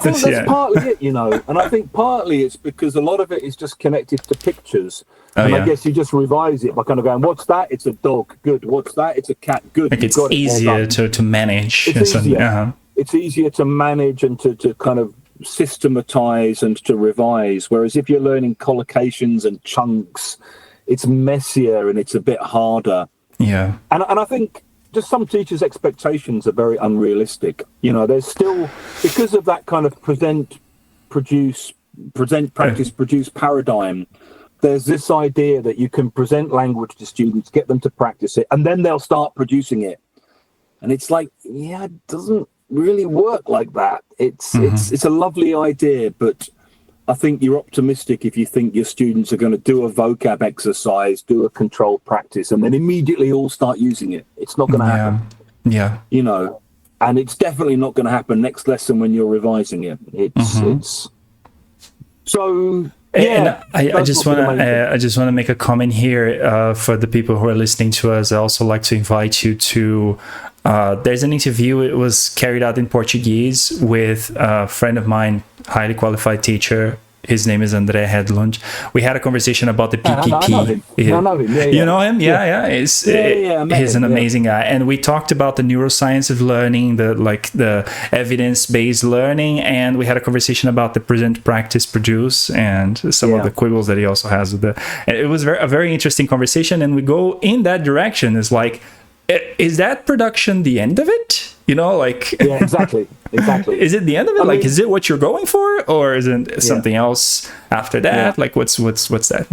think that's partly it, and I think partly it's because a lot of it is just connected to pictures. I guess you just revise it by kind of going, what's that? It's a dog. Good. What's that? It's a cat. Good. Like, it's easier to manage. It's easier. It's easier to manage and to kind of systematize and to revise. Whereas if you're learning collocations and chunks, it's messier and it's a bit harder. Yeah. And I think just some teachers' expectations are very unrealistic. There's still, because of that kind of present, practice, produce paradigm, there's this idea that you can present language to students, get them to practice it, and then they'll start producing it. And it's like, it doesn't really work like that. It's a lovely idea, but I think you're optimistic if you think your students are going to do a vocab exercise, do a controlled practice, and then immediately all start using it. It's not going to happen. Yeah. And it's definitely not going to happen next lesson when you're revising it. It's so. And I just want to make a comment here for the people who are listening to us. I also like to invite you to. There's an interview. It was carried out in Portuguese with a friend of mine, highly qualified teacher. His name is André Hedlund. We had a conversation about the PPP. I know him. I know him. Yeah. You know him? Yeah. He's an amazing guy. And we talked about the neuroscience of learning, the evidence-based learning, and we had a conversation about the present, practice, produce, and some of the quibbles that he also has with it was a very interesting conversation, and we go in that direction. It's like, is that production the end of it? Yeah, exactly. Is it the end of it? Is it what you're going for, or is it something else after that? Like, what's that?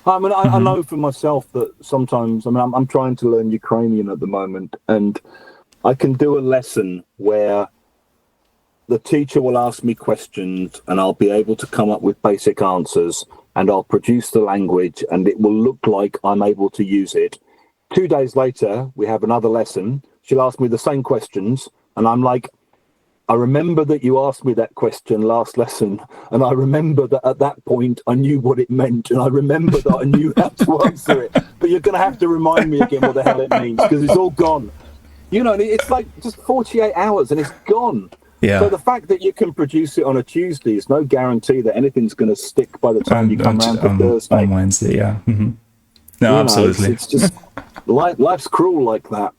I mean, I know for myself that sometimes, I'm trying to learn Ukrainian at the moment, and I can do a lesson where the teacher will ask me questions, and I'll be able to come up with basic answers, and I'll produce the language, and it will look like I'm able to use it. 2 days later, we have another lesson. She'll ask me the same questions, and I'm like, I remember that you asked me that question last lesson, and I remember that at that point I knew what it meant, and I remember that I knew how to answer it. But you're going to have to remind me again what the hell it means, because it's all gone. It's like just 48 hours and it's gone. Yeah. So the fact that you can produce it on a Tuesday is no guarantee that anything's going to stick by the time you come around to Thursday. On Wednesday, yeah. Mm-hmm. No, absolutely. It's just life's cruel like that.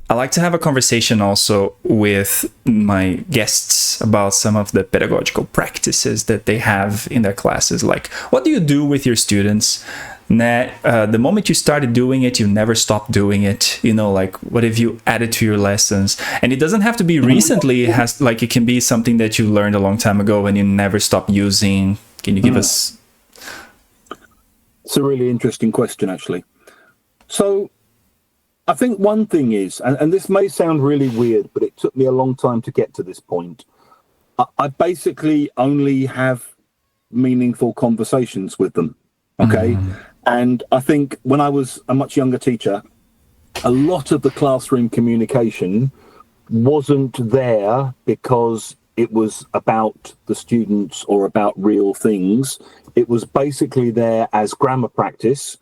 I like to have a conversation also with my guests about some of the pedagogical practices that they have in their classes. Like, what do you do with your students? The moment you started doing it, you never stopped doing it. Like, what have you added to your lessons? And it doesn't have to be recently. It can be something that you learned a long time ago and you never stopped using. Can you give us? It's a really interesting question, actually. So I think one thing is, and this may sound really weird, but it took me a long time to get to this point. I basically only have meaningful conversations with them. Okay. And I think when I was a much younger teacher, a lot of the classroom communication wasn't there because it was about the students or about real things. It was basically there as grammar practice,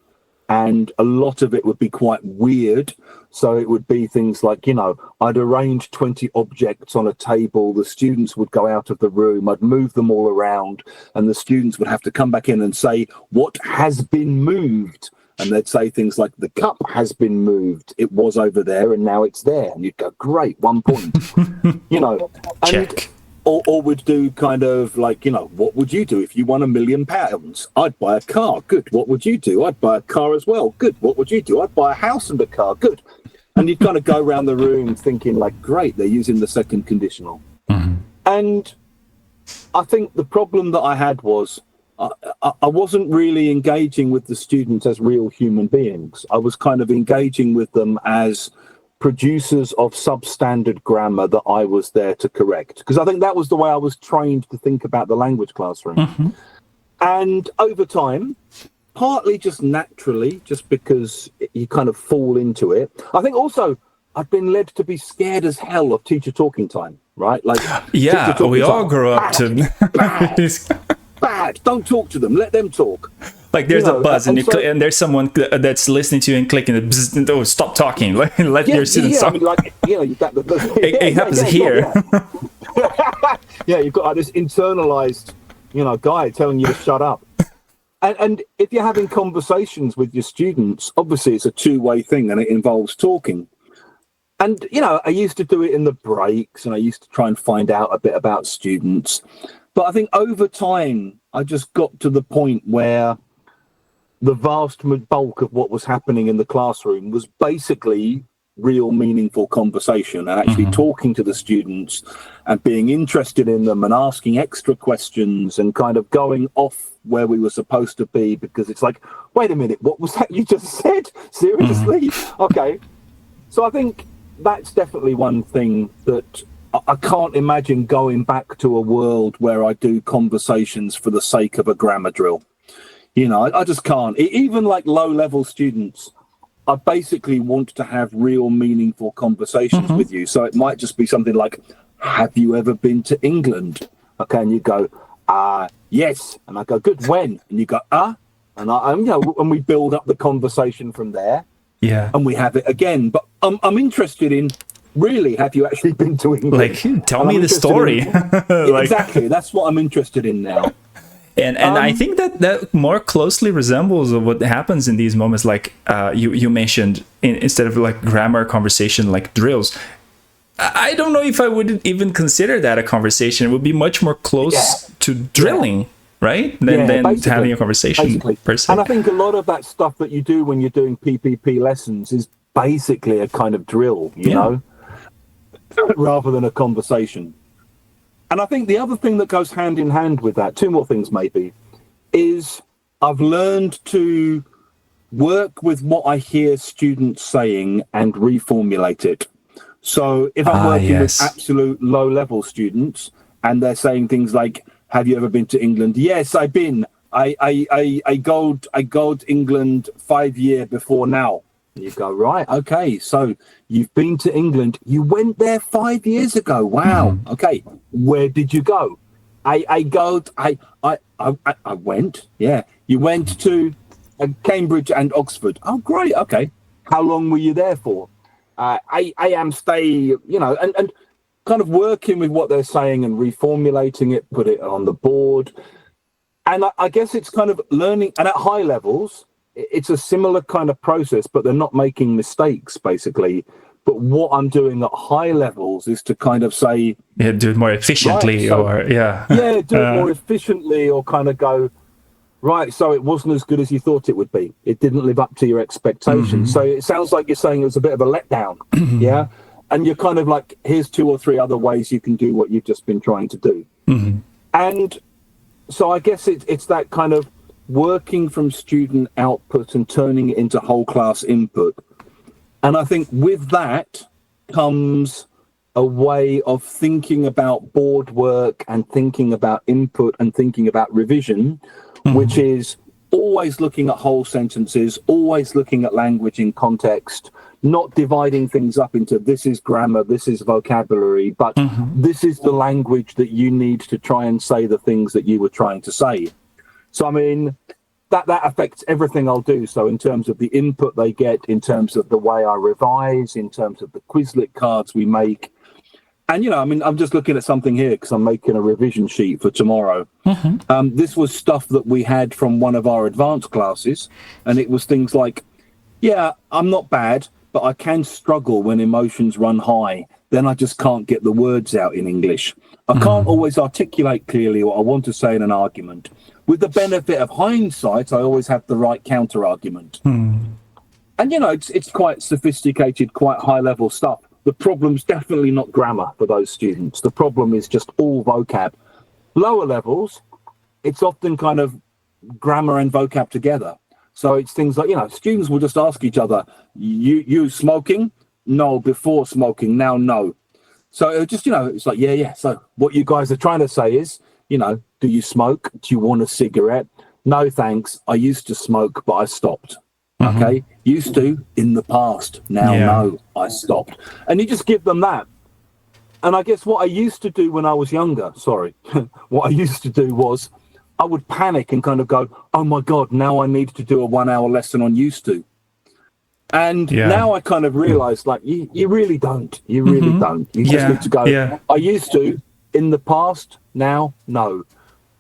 and a lot of it would be quite weird. So it would be things like, I'd arrange 20 objects on a table, the students would go out of the room, I'd move them all around, and the students would have to come back in and say, what has been moved? And they'd say things like, the cup has been moved. It was over there and now it's there. And you'd go, great, 1 point. Check. Or would do kind of like, what would you do if you won £1 million? I'd buy a car. Good. What would you do? I'd buy a car as well. Good. What would you do? I'd buy a house and a car. Good. And you'd kind of go around the room thinking like, great, they're using the second conditional. Mm-hmm. And I think the problem that I had was I wasn't really engaging with the students as real human beings. I was kind of engaging with them as producers of substandard grammar that I was there to correct. Because I think that was the way I was trained to think about the language classroom. Mm-hmm. And over time, partly just naturally, just because you kind of fall into it. I think also I've been led to be scared as hell of teacher talking time, right? Like, yeah, we all grew up to... Bad. Don't talk to them. Let them talk. Like there's a buzz and there's someone that's listening to you and clicking the oh, stop talking. Let your students talk. I mean, like, it happens here. Yeah, you've got this internalized, guy telling you to shut up. And if you're having conversations with your students, obviously it's a two-way thing and it involves talking. And, I used to do it in the breaks and I used to try and find out a bit about students. But I think over time, I just got to the point where the vast bulk of what was happening in the classroom was basically real meaningful conversation and actually talking to the students and being interested in them and asking extra questions and kind of going off where we were supposed to be, because it's like, wait a minute, what was that you just said? Seriously? Okay. So I think that's definitely one thing that I can't imagine going back to a world where I do conversations for the sake of a grammar drill. I just can't. Even like low-level students, I basically want to have real meaningful conversations with you. So it might just be something like, have you ever been to England? Okay, and you go, yes. And I go, good, when? And you go, and and we build up the conversation from there. Yeah. And we have it again. But I'm interested in, really, have you actually been to England? Like, tell me the story. Exactly. That's what I'm interested in now. And I think that more closely resembles what happens in these moments, like you mentioned, instead of like grammar conversation, like drills. I don't know if I would even consider that a conversation. It would be much more close to drilling, right? Than having a conversation per se. And I think a lot of that stuff that you do when you're doing PPP lessons is basically a kind of drill, you know, rather than a conversation. And I think the other thing that goes hand in hand with that, two more things maybe, is I've learned to work with what I hear students saying and reformulate it. So if I'm working with absolute low-level students and they're saying things like, have you ever been to England? Yes, I've been. I go to England 5 years before now. And you go, right, okay, so you've been to England. You went there 5 years ago. Wow. Okay, where did you go? I went. Yeah, you went to Cambridge and Oxford. Oh, great. Okay, how long were you there for? I am stay. And kind of working with what they're saying and reformulating it, put it on the board. And I guess it's kind of learning. And at high levels, it's a similar kind of process, but they're not making mistakes, basically. But what I'm doing at high levels is to kind of say... Yeah, do it more efficiently, right, Yeah, do it more efficiently, or kind of go, right, so it wasn't as good as you thought it would be. It didn't live up to your expectations. So it sounds like you're saying it was a bit of a letdown, yeah? And you're kind of like, here's 2 or 3 other ways you can do what you've just been trying to do. And so I guess it's that kind of working from student output and turning it into whole class input. And I think with that comes a way of thinking about board work and thinking about input and thinking about revision, which is always looking at whole sentences, always looking at language in context, not dividing things up into this is grammar, this is vocabulary, but this is the language that you need to try and say the things that you were trying to say. So, I mean, that affects everything I'll do. So in terms of the input they get, in terms of the way I revise, in terms of the Quizlet cards we make. And, you know, I mean, I'm just looking at something here because I'm making a revision sheet for tomorrow. This was stuff that we had from one of our advanced classes. And it was things like, yeah, I'm not bad, but I can struggle when emotions run high. Then I just can't get the words out in English. I can't always articulate clearly what I want to say in an argument. With the benefit of hindsight, I always have the right counter argument. And, you know, it's quite sophisticated, quite high-level stuff. The problem's definitely not grammar for those students. The problem is just all vocab. Lower levels, it's often kind of grammar and vocab together. So it's things like, you know, students will just ask each other, you smoking? No, before smoking, now no. So it just, you know, it's like, yeah. So what you guys are trying to say is, you know, do you smoke? Do you want a cigarette? No, thanks. I used to smoke, but I stopped. Okay. Used to in the past. Now, no, I stopped. And you just give them that. And I guess what I used to do when I was younger, what I used to do was I would panic and kind of go, oh my God, now I need to do a 1 hour lesson on used to. And now I kind of realize, like, you really don't. You really don't. You just need to go, I used to in the past, now, no.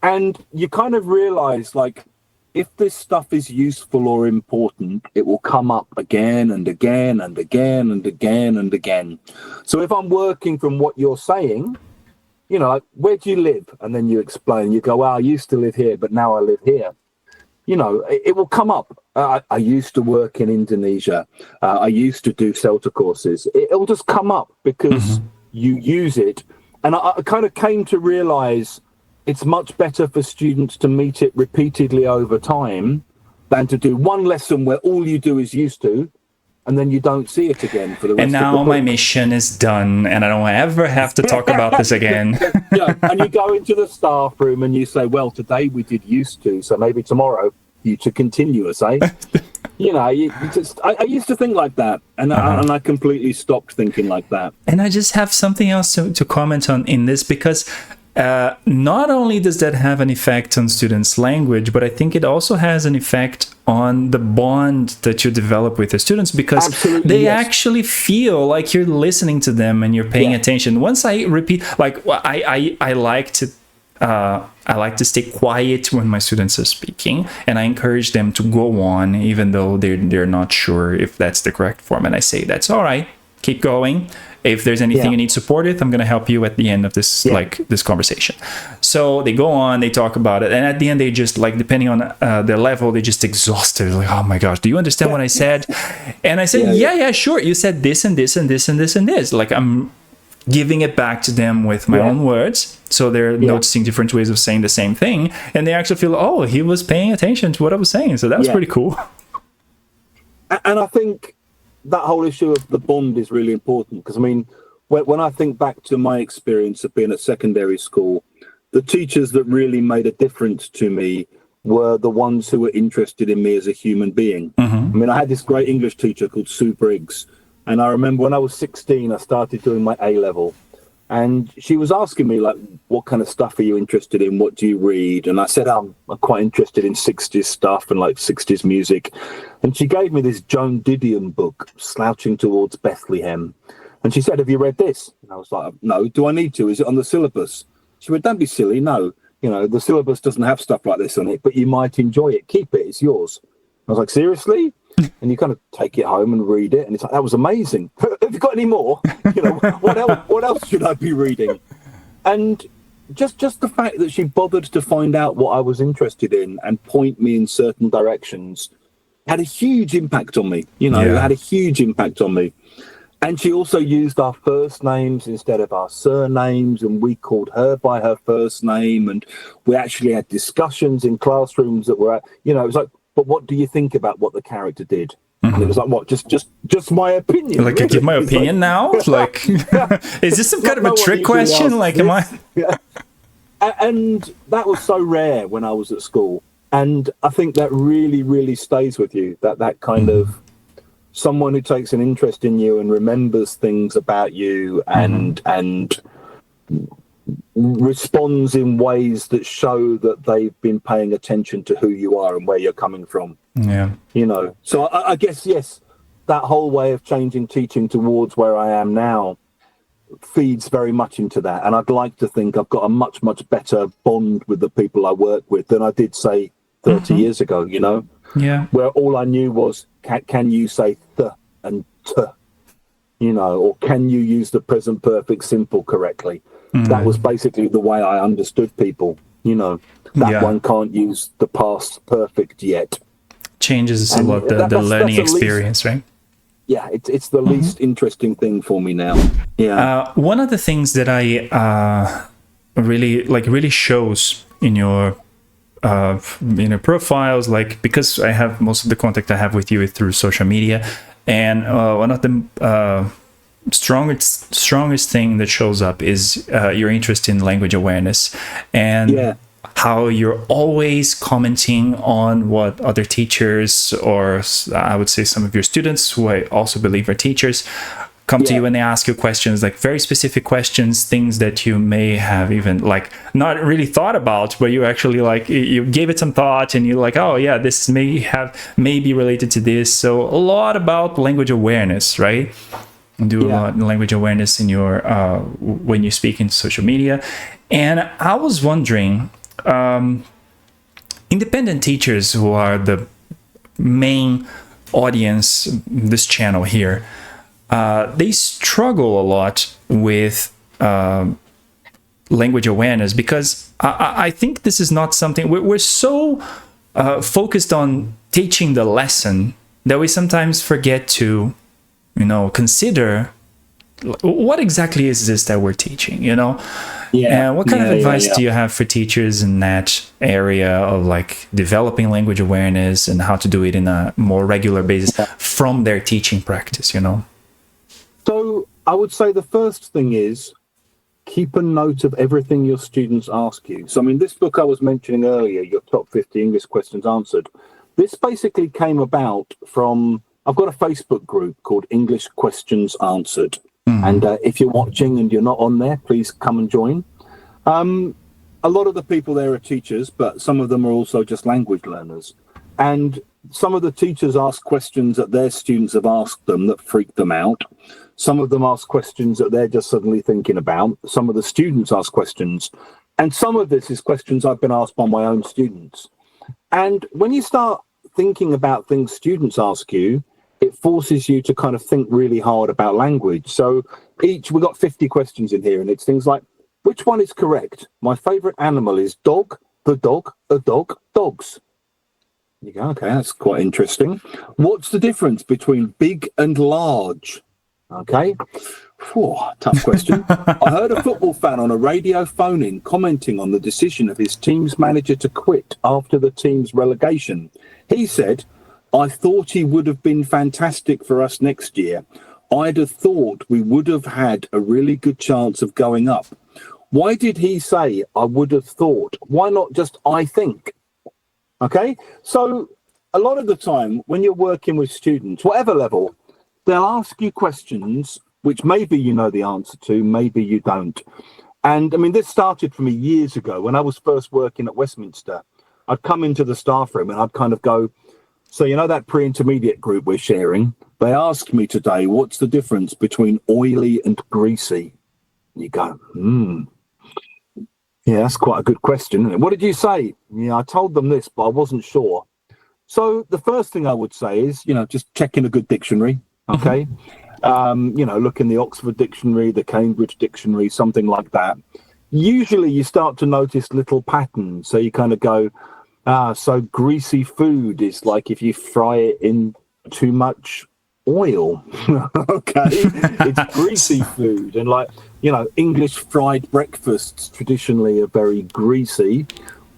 And you kind of realize, like, if this stuff is useful or important, it will come up again and again and again and again and again. So if I'm working from what you're saying, you know, like, where do you live? And then you explain, you go, well, I used to live here, but now I live here. You know, it will come up. I used to work in Indonesia. I used to do CELTA courses. It'll just come up because you use it. And I kind of came to realize it's much better for students to meet it repeatedly over time than to do one lesson where all you do is used to, and then you don't see it again for the rest of the And now book. my mission is done, and I don't ever have to talk about this again. And you go into the staff room and you say, well, today we did used to, so maybe tomorrow you to continuous, eh? You know, I used to think like that, and I completely stopped thinking like that. And I just have something else to comment on in this, because not only does that have an effect on students' language, but I think it also has an effect on the bond that you develop with the students, because they actually feel like you're listening to them and you're paying attention. Once I repeat, like, I like to stay quiet when my students are speaking, and I encourage them to go on even though they're not sure if that's the correct form, and I say, that's all right, keep going. If there's anything you need support with, I'm going to help you at the end of this this conversation. So they go on, they talk about it, and at the end they just, like, depending on their level, they just exhausted, like, oh my gosh, do you understand what I said? And I said, yeah, sure, you said this and this and this and this and this. Like, I'm giving it back to them with my own words, so they're noticing different ways of saying the same thing, and they actually feel, oh, he was paying attention to what I was saying. So that was pretty cool. And I think that whole issue of the bond is really important, because I mean, when I think back to my experience of being at secondary school, the teachers that really made a difference to me were the ones who were interested in me as a human being. I mean, I had this great English teacher called Sue Briggs, and I remember when I was 16, I started doing my A-level, and she was asking me, like, what kind of stuff are you interested in? What do you read? And I said, I'm quite interested in 60s stuff and, like, 60s music. And she gave me this Joan Didion book, Slouching Towards Bethlehem. And she said, have you read this? And I was like, no. Do I need to? Is it on the syllabus? She went, don't be silly. No, you know, the syllabus doesn't have stuff like this on it, but you might enjoy it. Keep it. It's yours. I was like, seriously? And you kind of take it home and read it, and it's like, that was amazing. Have you got any more? You know, what else should I be reading? And just the fact that she bothered to find out what I was interested in and point me in certain directions had a huge impact on me. You know, it had a huge impact on me. And she also used our first names instead of our surnames, and we called her by her first name, and we actually had discussions in classrooms that were, you know, it was like, but what do you think about what the character did? And it was like, what, just my opinion? Like, really? I give my opinion now? Like, is this some kind of a trick question? Like, am I? And that was so rare when I was at school. And I think that really, really stays with you, that kind of someone who takes an interest in you and remembers things about you and responds in ways that show that they've been paying attention to who you are and where you're coming from. Yeah. You know, so I guess, yes, that whole way of changing teaching towards where I am now feeds very much into that. And I'd like to think I've got a much, much better bond with the people I work with than I did, say, 30 years ago, you know? Yeah. Where all I knew was, can you say th and t, you know, or can you use the present perfect simple correctly? That was basically the way I understood people, you know. That one can't use the past perfect yet. Changes a lot the learning experience, right? Yeah, it's the least interesting thing for me now. Yeah. One of the things that I really shows in your profiles, like, because I have most of the contact I have with you is through social media, and one of the strongest thing that shows up is your interest in language awareness, and how you're always commenting on what other teachers, or I would say some of your students, who I also believe are teachers, come to you and they ask you questions, like very specific questions, things that you may have even like not really thought about, but you actually like you gave it some thought and you're like, oh yeah, this may be related to this. So a lot about language awareness, right? Do a lot in language awareness in your when you speak in social media. And I was wondering, independent teachers, who are the main audience this channel here, they struggle a lot with language awareness, because I think this is not something we're so focused on teaching the lesson that we sometimes forget to, you know, consider what exactly is this that we're teaching, you know? And what kind of advice do you have for teachers in that area of like developing language awareness and how to do it in a more regular basis from their teaching practice, you know? So I would say the first thing is keep a note of everything your students ask you. So, I mean, this book I was mentioning earlier, your top 50 English questions answered, this basically came about from, I've got a Facebook group called English Questions Answered. And if you're watching and you're not on there, please come and join. A lot of the people there are teachers, but some of them are also just language learners. And some of the teachers ask questions that their students have asked them that freak them out. Some of them ask questions that they're just suddenly thinking about. Some of the students ask questions. And some of this is questions I've been asked by my own students. And when you start thinking about things students ask you, it forces you to kind of think really hard about language. So we've got 50 questions in here, and it's things like, which one is correct? My favorite animal is dog, the dog, a dog, dogs. You go, okay, that's quite interesting. What's the difference between big and large? Okay. Whew, tough question. I heard a football fan on a radio phone-in commenting on the decision of his team's manager to quit after the team's relegation. He said, I thought he would have been fantastic for us next year. I'd have thought we would have had a really good chance of going up. Why did he say, I would have thought? Why not just, I think? Okay, so a lot of the time when you're working with students, whatever level, they'll ask you questions which maybe you know the answer to, maybe you don't. And I mean, this started for me years ago when I was first working at Westminster. I'd come into the staff room and I'd kind of go, so, you know, that pre-intermediate group we're sharing, they asked me today, what's the difference between oily and greasy? You go, yeah, that's quite a good question, isn't it? What did you say? Yeah, I told them this, but I wasn't sure. So the first thing I would say is, you know, just check in a good dictionary, okay? You know, look in the Oxford Dictionary, the Cambridge Dictionary, something like that. Usually you start to notice little patterns. So you kind of go, so greasy food is like if you fry it in too much oil. Okay, it's greasy food. And like, you know, English fried breakfasts traditionally are very greasy.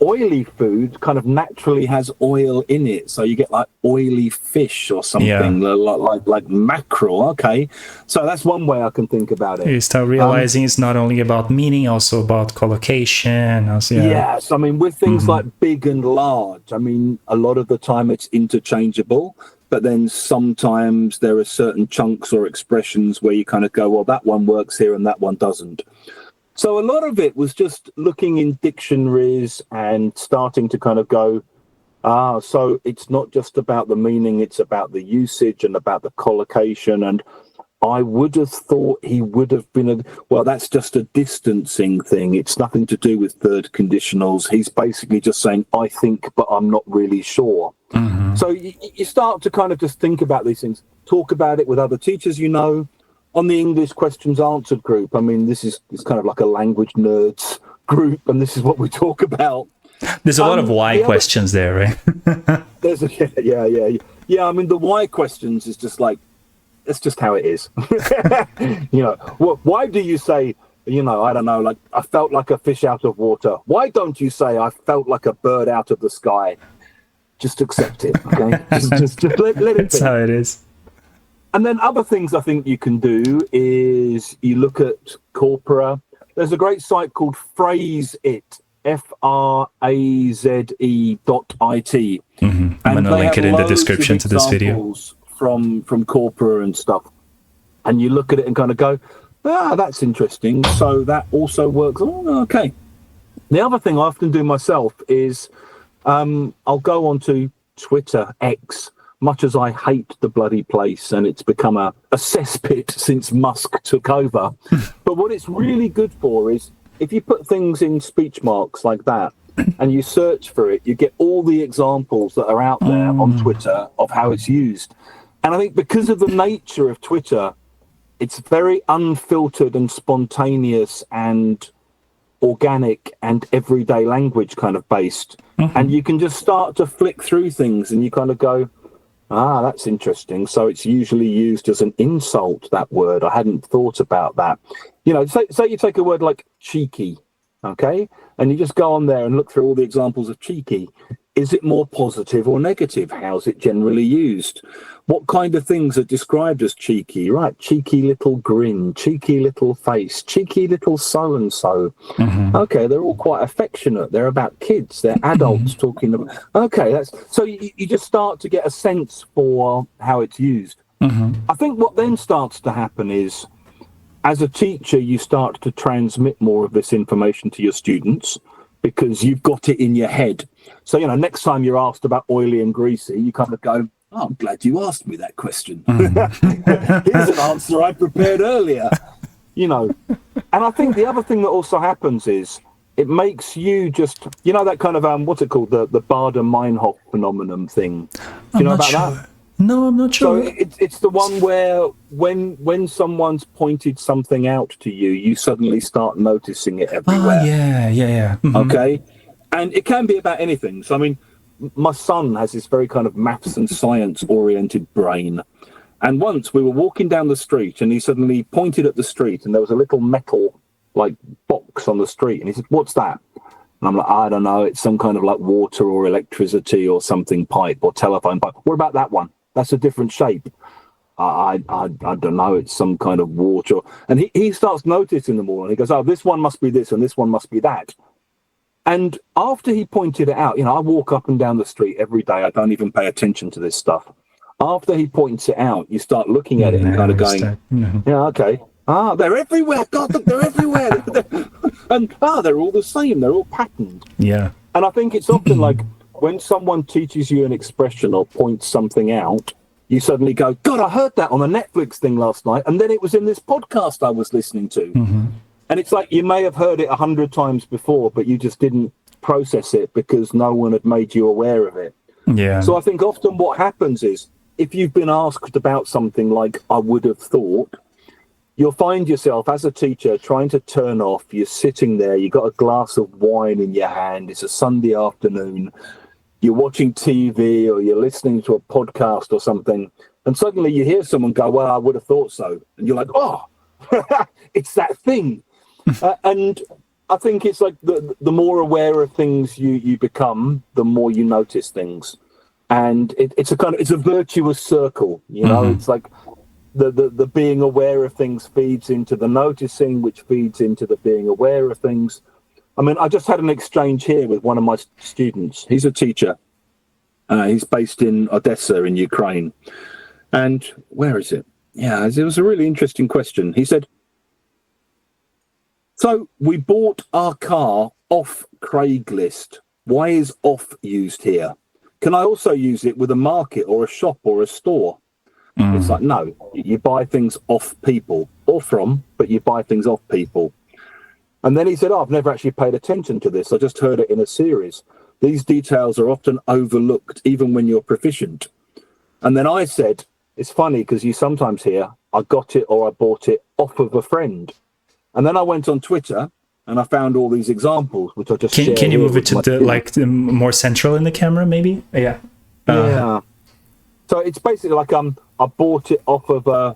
Oily food kind of naturally has oil in it, so you get like oily fish or something, like mackerel. Okay, so that's one way I can think about it. You start realizing it's not only about meaning, also about collocation. Also, yes, I mean with things like big and large, I mean a lot of the time it's interchangeable. but then sometimes there are certain chunks or expressions where you kind of go, well, that one works here and that one doesn't. So a lot of it was just looking in dictionaries and starting to kind of go, so it's not just about the meaning, it's about the usage and about the collocation. And I would have thought he would have been that's just a distancing thing. It's nothing to do with third conditionals. He's basically just saying, I think, but I'm not really sure. Mm-hmm. So you start to kind of just think about these things, talk about it with other teachers, on the English questions answered group. I mean, it's kind of like a language nerds group, and this is what we talk about. There's a lot of why questions there, right? There's yeah. I mean, the why questions is just like, it's just how it is. Why do you say, I don't know, like, I felt like a fish out of water? Why don't you say I felt like a bird out of the sky? Just accept it, okay? just let it be. That's how it is. And then other things I think you can do is you look at corpora. There's a great site called Phrase It, FRAZE.it. Mm-hmm. I'm going to link it in the description to this video. From corpora and stuff. And you look at it and kind of go, that's interesting. So that also works. Oh, okay. The other thing I often do myself is I'll go onto Twitter, X, much as I hate the bloody place and it's become a cesspit since Musk took over. But what it's really good for is if you put things in speech marks like that and you search for it, you get all the examples that are out there on Twitter of how it's used. And I think because of the nature of Twitter, it's very unfiltered and spontaneous and organic and everyday language kind of based. Mm-hmm. And you can just start to flick through things and you kind of go, that's interesting. So it's usually used as an insult, that word. I hadn't thought about that. Say you take a word like cheeky, okay? And you just go on there and look through all the examples of cheeky. Is it more positive or negative? How's it generally used? What kind of things are described as cheeky? Right, cheeky little grin, cheeky little face, cheeky little so-and-so. Mm-hmm. Okay, they're all quite affectionate. They're about kids. They're adults talking about... Okay, so you just start to get a sense for how it's used. Mm-hmm. I think what then starts to happen is, as a teacher, you start to transmit more of this information to your students because you've got it in your head. So, next time you're asked about oily and greasy, you kind of go, I'm glad you asked me that question. Here's an answer I prepared earlier. And I think the other thing that also happens is it makes you just, that kind of, what's it called? The Bader-Meinhof phenomenon thing. Do you know about that? No, I'm not sure. So it's the one where when someone's pointed something out to you, you suddenly start noticing it everywhere. Yeah. Mm-hmm. Okay. And it can be about anything. So, I mean, my son has this very kind of maths and science oriented brain. And once we were walking down the street and he suddenly pointed at the street and there was a little metal like box on the street. And he said, what's that? And I'm like, I don't know. It's some kind of like water or electricity or something pipe or telephone pipe. What about that one? That's a different shape. I don't know. It's some kind of water. And he starts noticing them all. And he goes, this one must be this and this one must be that. And after he pointed it out, I walk up and down the street every day. I don't even pay attention to this stuff. After he points it out, you start looking at it and kind of going, okay. They're everywhere. God, they're everywhere. And they're all the same. They're all patterned. Yeah. And I think it's often like when someone teaches you an expression or points something out, you suddenly go, God, I heard that on a Netflix thing last night. And then it was in this podcast I was listening to. Mm-hmm. And it's like you may have heard it 100 times before, but you just didn't process it because no one had made you aware of it. Yeah. So I think often what happens is if you've been asked about something like I would have thought, you'll find yourself as a teacher trying to turn off. You're sitting there, you've got a glass of wine in your hand. It's a Sunday afternoon. You're watching TV or you're listening to a podcast or something. And suddenly you hear someone go, well, I would have thought so. And you're like, oh, it's that thing. And I think it's like the more aware of things you become, the more you notice things. And it's a virtuous circle, It's like the being aware of things feeds into the noticing, which feeds into the being aware of things. I mean, I just had an exchange here with one of my students. He's a teacher. He's based in Odessa in Ukraine. And where is it? Yeah, it was a really interesting question. He said, so we bought our car off Craigslist. Why is off used here? Can I also use it with a market or a shop or a store? It's like, no, you buy things off people or from, but you buy things off people. And then he said, I've never actually paid attention to this. I just heard it in a series. These details are often overlooked, even when you're proficient. And then I said, it's funny because you sometimes hear, I got it or I bought it off of a friend. And then I went on Twitter and I found all these examples, which I just shared. Can you move it to the more central in the camera, maybe? Yeah. Yeah. So it's basically like I bought it off of a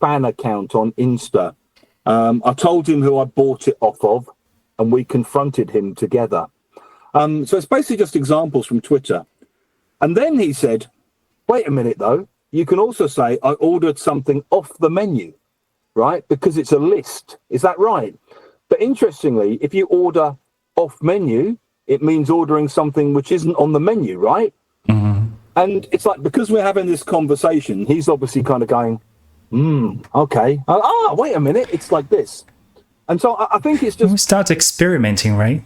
fan account on Insta. I told him who I bought it off of, and we confronted him together. So it's basically just examples from Twitter. And then he said, wait a minute, though. You can also say I ordered something off the menu, right? Because it's a list. Is that right? But interestingly, if you order off menu, it means ordering something which isn't on the menu, right? And it's like, because we're having this conversation, he's obviously kind of going, okay. Wait a minute. It's like this. And so I think it's just... We start experimenting, right?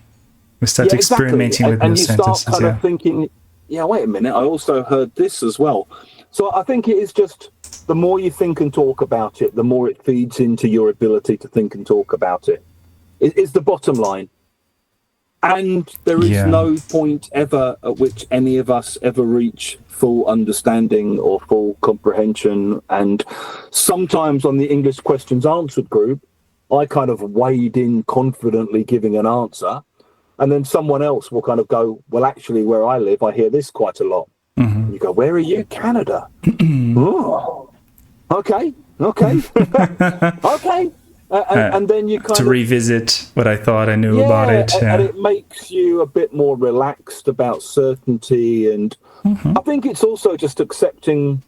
We start experimenting with new sentences. And you start kind of thinking, yeah, wait a minute. I also heard this as well. So I think it is just, the more you think and talk about it, the more it feeds into your ability to think and talk about it. It's the bottom line. And there is no point ever at which any of us ever reach full understanding or full comprehension. And sometimes on the English Questions Answered group, I kind of wade in confidently giving an answer. And then someone else will kind of go, well, actually, where I live, I hear this quite a lot. And you go, where are you? Canada. Oh, okay. Okay. And then you kind to revisit what I thought I knew about it. And it makes you a bit more relaxed about certainty. And I think it's also just accepting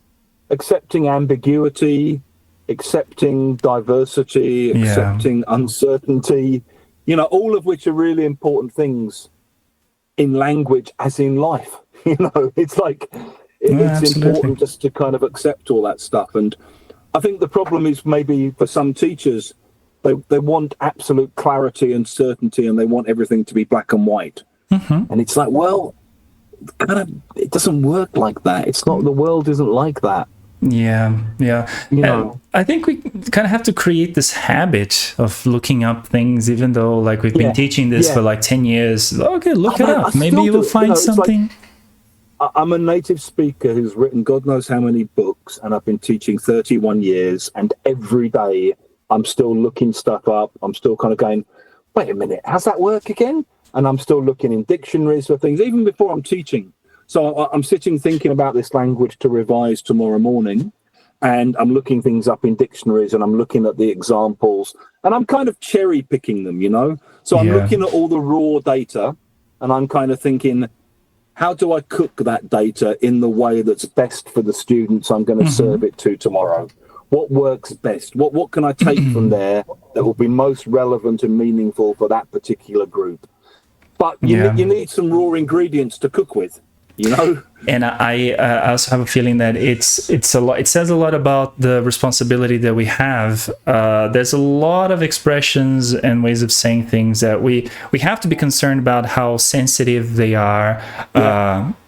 ambiguity, accepting diversity, accepting uncertainty, all of which are really important things in language as in life. It's like, it's important just to kind of accept all that stuff. And I think the problem is maybe for some teachers, they want absolute clarity and certainty, and they want everything to be black and white. And it's like, well, it doesn't work like that. It's not, the world isn't like that. Yeah. I think we kind of have to create this habit of looking up things, even though like we've been teaching this for like 10 years. Okay, look it up. Maybe you will find something. Like, I'm a native speaker who's written God knows how many books, and I've been teaching 31 years, and every day I'm still looking stuff up. I'm still kind of going, wait a minute, how's that work again? And I'm still looking in dictionaries for things, even before I'm teaching. So I'm sitting thinking about this language to revise tomorrow morning, and I'm looking things up in dictionaries, and I'm looking at the examples, and I'm kind of cherry picking them, So I'm looking at all the raw data, and I'm kind of thinking, how do I cook that data in the way that's best for the students I'm going to serve it to tomorrow? What works best? What can I take from there that will be most relevant and meaningful for that particular group? But you need some raw ingredients to cook with, And I also have a feeling that it's a lot. It says a lot about the responsibility that we have. There's a lot of expressions and ways of saying things that we have to be concerned about how sensitive they are,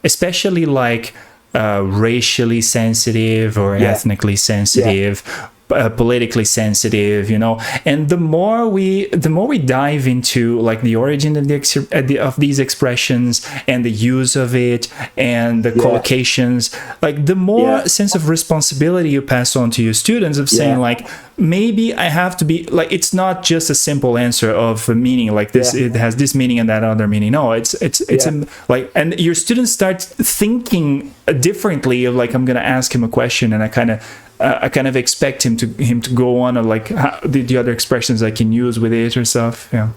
especially like racially sensitive or ethnically sensitive. Politically sensitive, and the more we dive into like the origin of these expressions and the use of it and the collocations, like the more sense of responsibility you pass on to your students of saying like, maybe I have to be like, it's not just a simple answer of a meaning like this. It has this meaning and that other meaning. No, it's like, and your students start thinking differently of like, I'm going to ask him a question, and I kind of expect him to go on like the other expressions I can use with it or stuff. I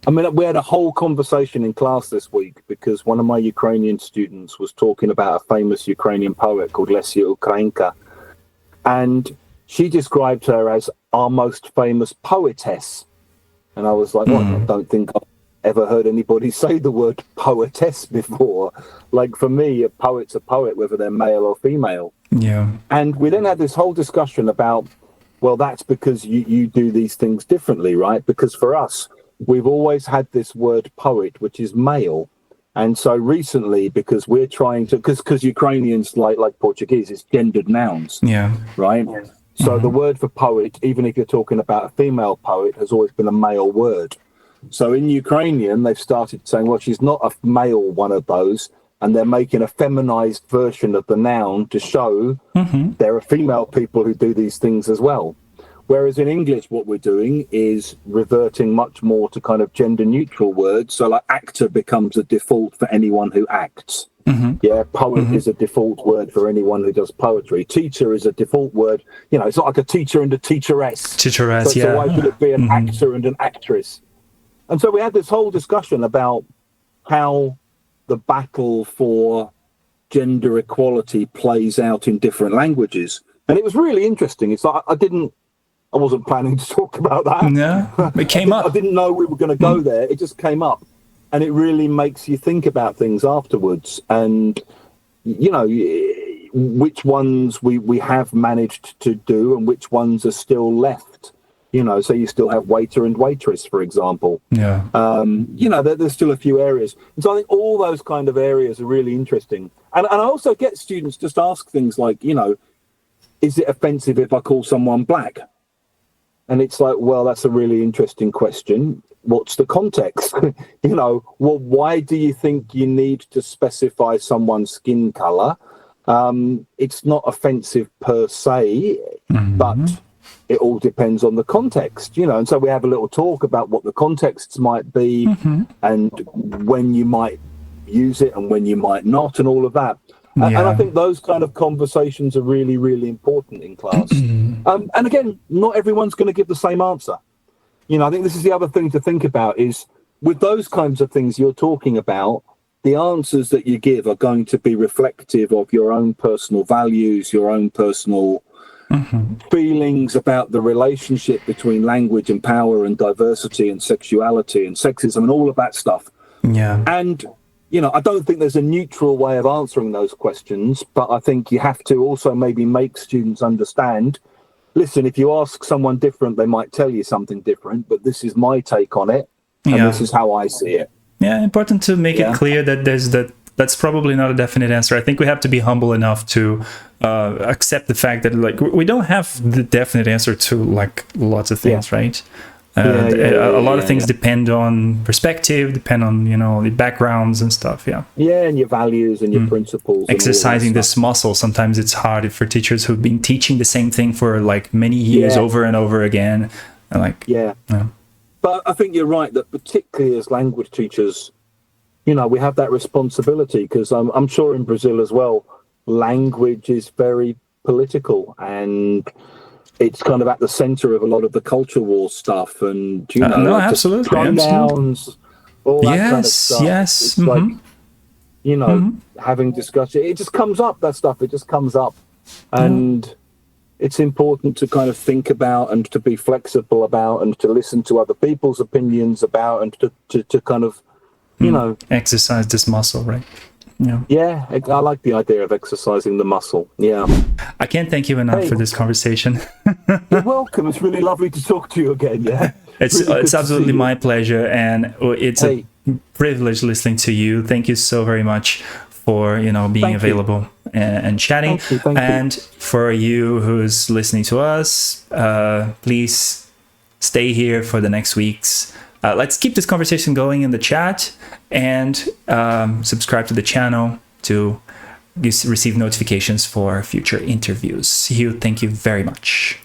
mean, we had a whole conversation in class this week because one of my Ukrainian students was talking about a famous Ukrainian poet called Lesia Ukrainka, and she described her as our most famous poetess. And I was like, well, I don't think I've ever heard anybody say the word poetess before. Like, for me, a poet's a poet, whether they're male or female. Yeah. And we then had this whole discussion about, well, that's because you do these things differently, right? Because for us, we've always had this word poet, which is male. And so recently, because we're trying to, because Ukrainians, like Portuguese, is gendered nouns. Yeah. Right? So the word for poet, even if you're talking about a female poet, has always been a male word. So in Ukrainian, they've started saying, well, she's not a male one of those. And they're making a feminized version of the noun to show there are female people who do these things as well. Whereas in English, what we're doing is reverting much more to kind of gender neutral words. So like actor becomes a default for anyone who acts. Yeah, poet is a default word for anyone who does poetry. Teacher is a default word. You know, it's not like a teacher and a teacheress. Teacheress, So why should it be an actor and an actress? And so we had this whole discussion about how the battle for gender equality plays out in different languages. And it was really interesting. It's like I wasn't planning to talk about that. Yeah, it came up. I didn't know we were going to go there. It just came up. And it really makes you think about things afterwards. And, you know, which ones we have managed to do and which ones are still left. You know, so you still have waiter and waitress, for example. Yeah. You know, there's still a few areas. And so I think all those kind of areas are really interesting. And I also get students just ask things like, you know, is it offensive if I call someone black? And it's like, well, that's a really interesting question. What's the context? You know, well, why do you think you need to specify someone's skin color? It's not offensive per se, but it all depends on the context, you know. And so we have a little talk about what the contexts might be and when you might use it and when you might not and all of that. And I think those kind of conversations are really, really important in class. And again, not everyone's going to give the same answer. You know, I think this is the other thing to think about is with those kinds of things you're talking about, the answers that you give are going to be reflective of your own personal values, your own personal feelings about the relationship between language and power and diversity and sexuality and sexism and all of that stuff. Yeah. And, you know, I don't think there's a neutral way of answering those questions, but I think you have to also maybe make students understand, listen, if you ask someone different, they might tell you something different, but this is my take on it, and this is how I see it. Yeah, important to make it clear that that's probably not a definite answer. I think we have to be humble enough to accept the fact that like we don't have the definite answer to like lots of things, right? A lot of things depend on perspective, depend on, you know, the backgrounds and stuff. Yeah, and your values and your principles. Exercising this muscle. Sometimes it's hard for teachers who've been teaching the same thing for like many years over and over again. And like, But I think you're right that particularly as language teachers, you know, we have that responsibility because I'm sure in Brazil as well, language is very political and it's kind of at the center of a lot of the culture war stuff and, you know, no, like absolutely, pronouns, all that kind of stuff. Yes. It's like, you know, having discussion, it just comes up, that stuff, it just comes up. And it's important to kind of think about and to be flexible about and to listen to other people's opinions about and to kind of, you know, exercise this muscle, right? Yeah, I like the idea of exercising the muscle. Yeah. I can't thank you enough for this conversation. You're welcome. It's really lovely to talk to you again. Yeah. It's absolutely my pleasure, and it's a privilege listening to you. Thank you so very much for, you know, being available and chatting. Thank you. And for you who's listening to us, please stay here for the next weeks. Let's keep this conversation going in the chat and subscribe to the channel to receive notifications for future interviews. Hugh, thank you very much.